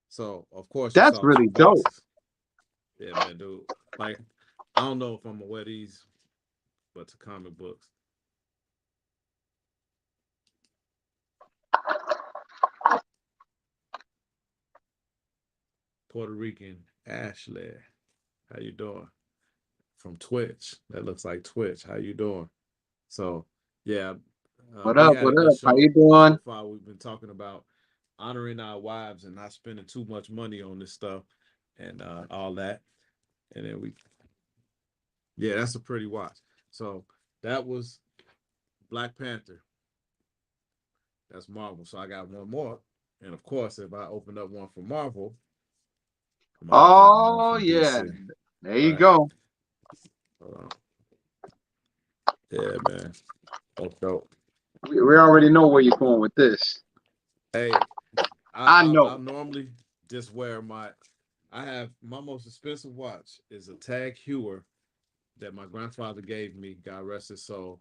So of course you That's saw two really dope. boxes. Yeah, man, dude. Like I don't know if I'm gonna wear these, but to comic books. Puerto Rican Ashley, how you doing? From Twitch. That looks like Twitch. How you doing? So yeah, What we up? had a What good up? How you show so doing? far. We've been talking about honoring our wives and not spending too much money on this stuff and all that. And then yeah, that's a pretty watch. So that was Black Panther. That's Marvel. So I got one more. And of course, if I open up one for Marvel, I'm gonna have to open one Oh from yeah. DC. There you Right. go. Hold on. Yeah, man. That's dope. We already know where you're going with this. Hey, I I know. normally just wear I have my most expensive watch is a Tag Heuer that my grandfather gave me, God rest his soul,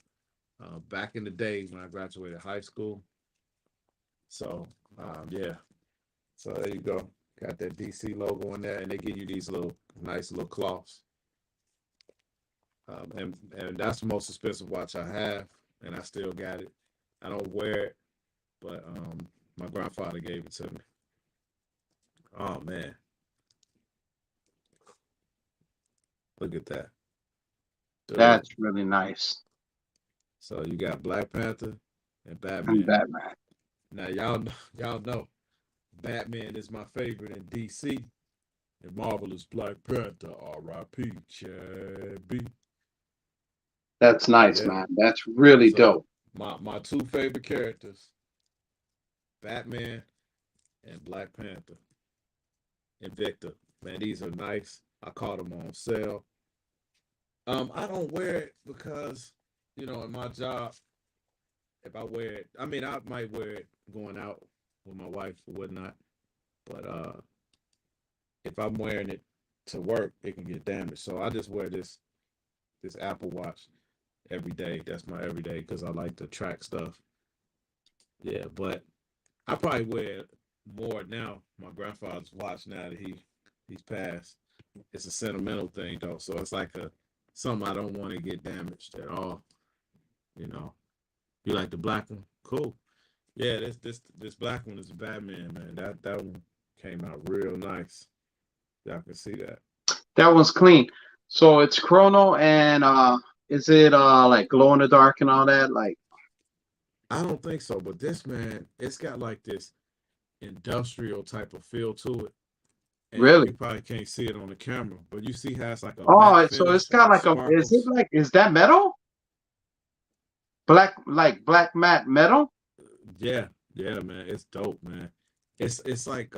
back in the day when I graduated high school. So yeah, so there you go. Got that DC logo on there, and they give you these little nice little cloths. And that's the most expensive watch I have, and I still got it. I don't wear it, but my grandfather gave it to me. Oh man. Look at that. Dude. That's really nice. So you got Black Panther and And Batman. Batman. Now y'all know Batman is my favorite in DC, and Marvel is Black Panther. R.I.P. Chad. That's nice, Yeah. man. That's really dope. My two favorite characters, Batman and Black Panther. Invicta. Man, these are nice. I caught them on sale. I don't wear it because, you know, in my job, if I wear it, I mean, I might wear it going out with my wife or whatnot. But if I'm wearing it to work, it can get damaged. So I just wear this Apple Watch every day. That's my everyday because I like to track stuff. Yeah, but I probably wear it more now. My grandfather's watch now that he's passed. It's a sentimental thing though, so it's like something I don't want to get damaged at all. You know, you like the black one? Cool. Yeah, this black one is a Batman, man. That one came out real nice. Y'all can see that. That one's clean. So it's chrono and is it like glow in the dark and all that? Like, I don't think so, but this, man, it's got like this industrial type of feel to it. And really? you probably can't see it on the camera, but you see how it's like a Oh, matte so it's finish got and like is that metal? Black matte metal? Yeah, man, it's dope, man. It's like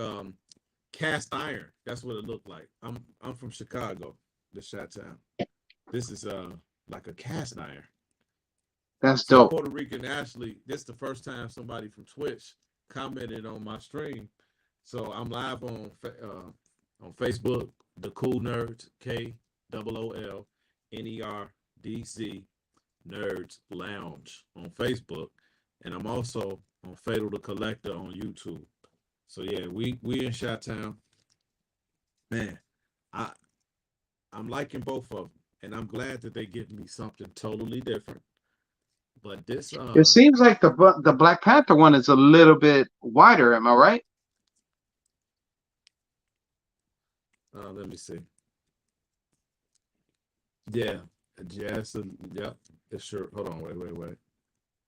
cast iron. That's what it looked like. I'm from Chicago, the Chi-Town. This is like a cast iron. That's So dope. Puerto Rican Ashley, this is the first time somebody from Twitch commented on my stream. So I'm live on Facebook, the Cool Nerds, KOOLNERDZ Nerds Lounge on Facebook, and I'm also on Fatal the Collector on YouTube. So yeah, we in Chi-Town. Man, I'm liking both of them, and I'm glad that they give me something totally different. But this It seems like the Black Panther one is a little bit wider. Am I right? let me see. Yeah, yes, yeah, it's sure. Hold on, wait.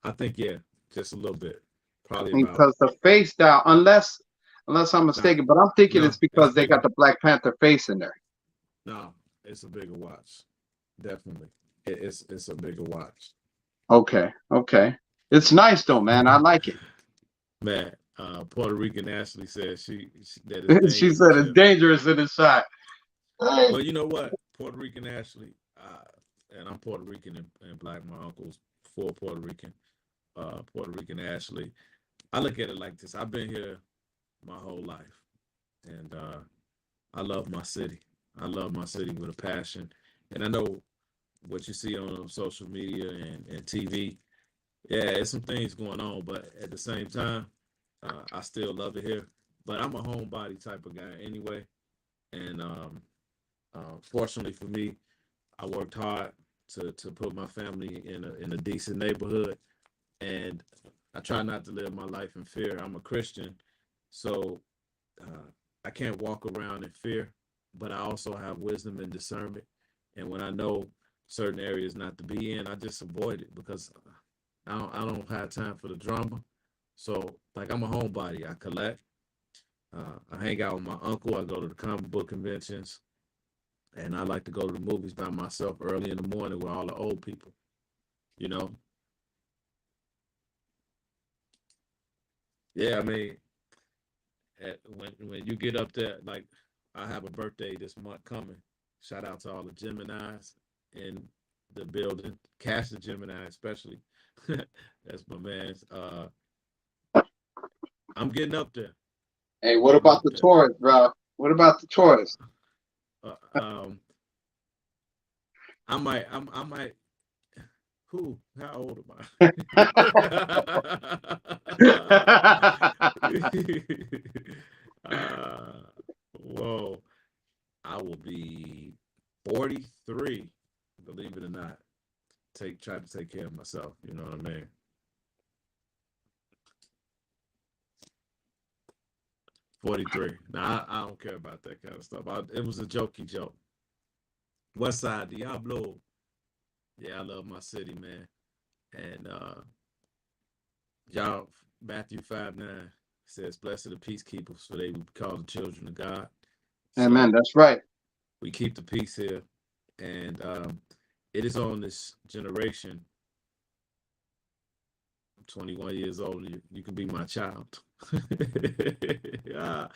I think yeah, just a little bit, probably about. Because the face down, unless I'm mistaken, but I'm thinking it's No, it's because they bigger. got the Black Panther face in there. No, it's a bigger watch, definitely. It's a bigger watch. Okay. It's nice though, man. I like it. Man, Puerto Rican Ashley says that it's She dangerous said to it's chill. dangerous in the shot. Well, you know what, Puerto Rican Ashley, and I'm Puerto Rican and black. My uncle's full Puerto Rican. Puerto Rican Ashley. I look at it like this. I've been here my whole life, and I love my city. I love my city with a passion, and I know what you see on social media and TV. Yeah, there's some things going on, but at the same time, I still love it here. But I'm a homebody type of guy anyway, and fortunately for me, I worked hard to put my family in a decent neighborhood, and I try not to live my life in fear. I'm a Christian, so I can't walk around in fear, but I also have wisdom and discernment. And when I know certain areas not to be in, I just avoid it because I don't have time for the drama. So like I'm a homebody. I collect. I hang out with my uncle. I go to the comic book conventions, and I like to go to the movies by myself early in the morning with all the old people. You know. Yeah, I mean, when you get up there, like I have a birthday this month coming. Shout out to all the Geminis in the building. Cash the Gemini especially. That's my man's. I'm getting up there. Hey, what about the Taurus, bro? What about the Taurus? I might. Who? How old am I? Whoa. I will be 43, believe it or not. Try to take care of myself, you know what I mean? 43. Now I don't care about that kind of stuff. It was a jokey joke. West Side, Diablo. Yeah, I love my city, man. And y'all, Matthew 5:9 says, "Blessed are the peacekeepers, for they will be called the children of God." Amen. So That's right. we keep the peace here, and it is on this generation. I'm 21 years old. You can be my child. I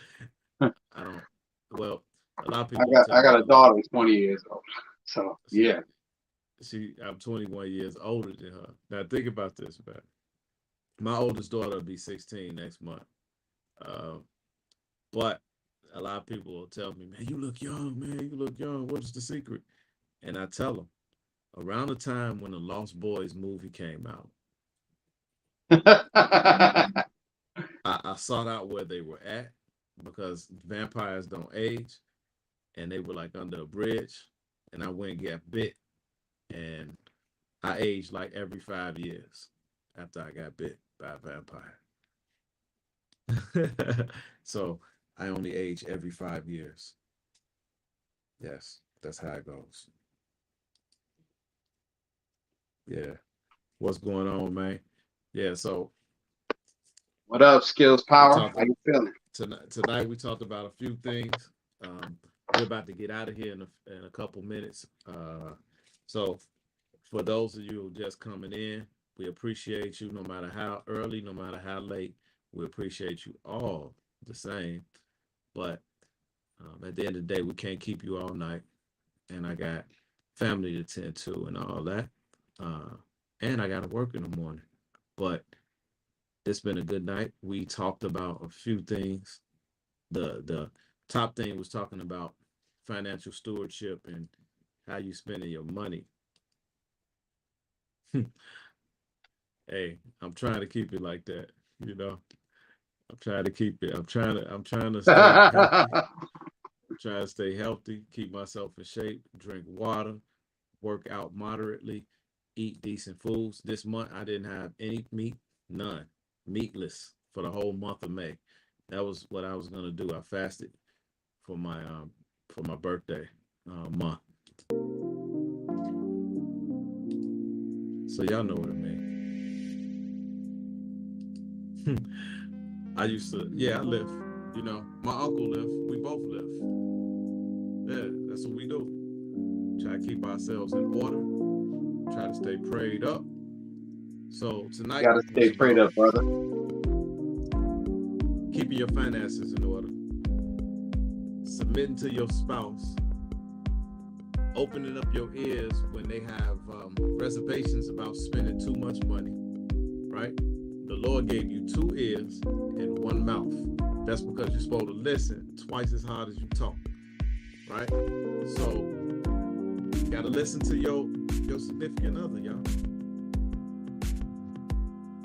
don't. Well, a lot of I people will got tell I me got I a look. daughter who's 20 years old. So See, yeah. I'm 21 years older than her. Now think about this, man. My oldest daughter will be 16 next month. Uh, but a lot of people will tell me, man, you look young, man. You look young. What is the secret? And I tell them, around the time when the Lost Boys movie came out, I sought out where they were at because vampires don't age, and they were like under a bridge, and I went and got bit, and I aged like every 5 years after I got bit by a vampire. So I only age every 5 years. Yes, that's how it goes. Yeah. What's going on, man? Yeah, so What up, Skills we Power? talked How you feeling? tonight we talked about a few things. We're about to get out of here in a couple minutes. So for those of you who just coming in, we appreciate you no matter how early, no matter how late. We appreciate you all the same. But at the end of the day, we can't keep you all night. And I got family to tend to and all that. And I got to work in the morning. But it's been a good night. We talked about a few things. The top thing was talking about financial stewardship and how you spending your money. Hey, I'm trying to keep it like that, you know. I'm trying to keep it. I'm trying to stay healthy. I'm trying to stay healthy, keep myself in shape, drink water, work out moderately, eat decent foods. This month I didn't have any meat, none. Meatless for the whole month of May. That was what I was gonna do. I fasted for my birthday month. So y'all know what I mean. I used to, yeah, I lift. You know, my uncle lift. We both lift. Yeah, that's what we do. Try to keep ourselves in order. Try to stay prayed up. So tonight Gotta was stay prayed about up, brother. keeping your finances in order, submitting to your spouse, opening up your ears when they have reservations about spending too much money, right? The Lord gave you 2 ears and 1 mouth. That's because you're supposed to listen twice as hard as you talk, right? So you gotta listen to your significant other, y'all.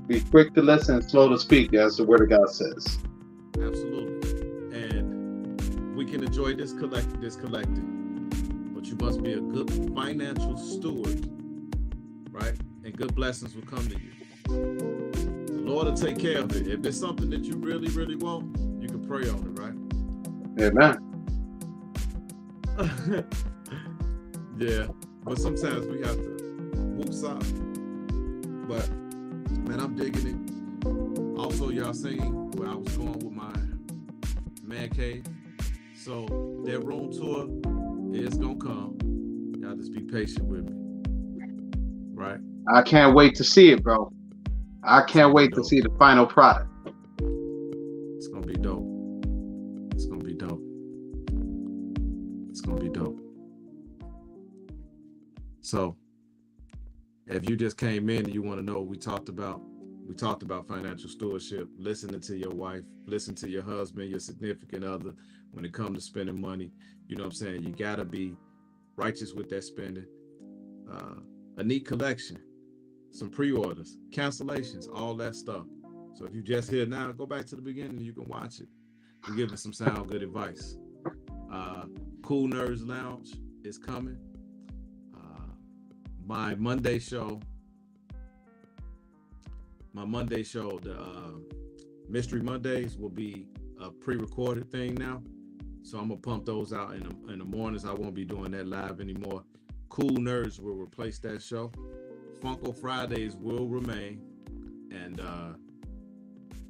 Be quick to listen, slow to speak, as the word of God says. Absolutely. And we can enjoy this collecting, but you must be a good financial steward, right? And good blessings will come to you. The Lord will take care of it. If there's something that you really, really want, you can pray on it, right? Amen. Yeah, but sometimes we have to whoop up. But man, I'm digging it. Also, y'all seen where I was going with my man cave. So that room tour is gonna come. Y'all just be patient with me, right? I can't wait to see it, bro. I can't wait to dope. see the final product. It's gonna be dope. It's gonna be dope. It's gonna be dope. So if you just came in and you want to know what we talked about financial stewardship, listening to your wife, listen to your husband, your significant other when it comes to spending money. You know what I'm saying? You gotta be righteous with that spending. A neat collection, some pre-orders, cancellations, all that stuff. So if you just here now, go back to the beginning and you can watch it. We're giving some sound good advice. Cool Nerds Lounge is coming. My Monday show, the Mystery Mondays will be a pre-recorded thing now. So I'm gonna pump those out in the mornings. I won't be doing that live anymore. Cool Nerds will replace that show. FUncle Fridays will remain. And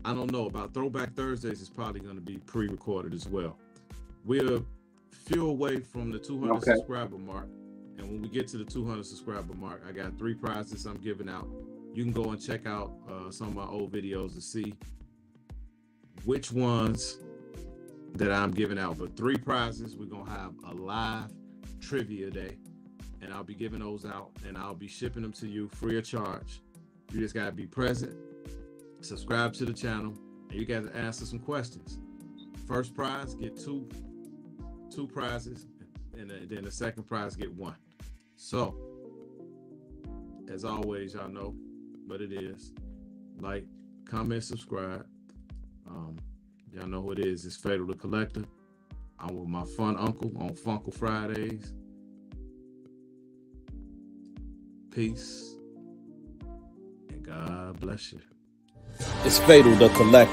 I don't know about Throwback Thursdays is probably going to be pre-recorded as well. We're few away from the 200 subscriber mark. And when we get to the 200 subscriber mark, I got 3 prizes I'm giving out. You can go and check out some of my old videos to see which ones that I'm giving out. But 3 prizes. We're going to have a live trivia day. And I'll be giving those out. And I'll be shipping them to you free of charge. You just got to be present, subscribe to the channel, and you got to answer some questions. First prize, get two prizes, and then the second prize, get 1. So, as always, y'all know what it is. Like, comment, subscribe. Y'all know who it is. It's Fatal the Collector. I'm with my fun uncle on FUncle Fridays. Peace. God bless you. It's Fatal the Collector.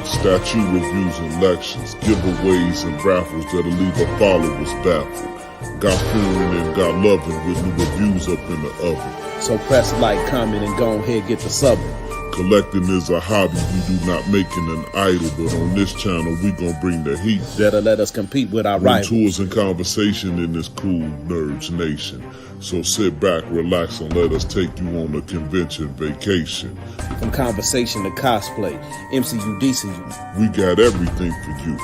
Statue reviews and lections, giveaways and raffles that'll leave our followers baffled. Got fearing and got loving with new reviews up in the oven. So press like, comment, and go ahead get the subbing. Collecting is a hobby, we do not making an idol, but on this channel we gon' bring the heat. That'll let us compete with our rivals. Tours and conversation in this cool Nerds nation. So sit back, relax, and let us take you on a convention vacation. From conversation to cosplay, MCU, DCU. We got everything for you.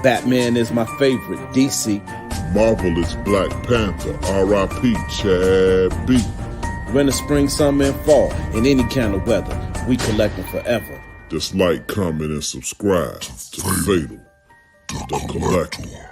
Batman is my favorite, DC. Marvel is Black Panther, R.I.P. Chad B. Winter, spring, summer, and fall, in any kind of weather, we collecting forever. Just like, comment, and subscribe to Fatal the Collector.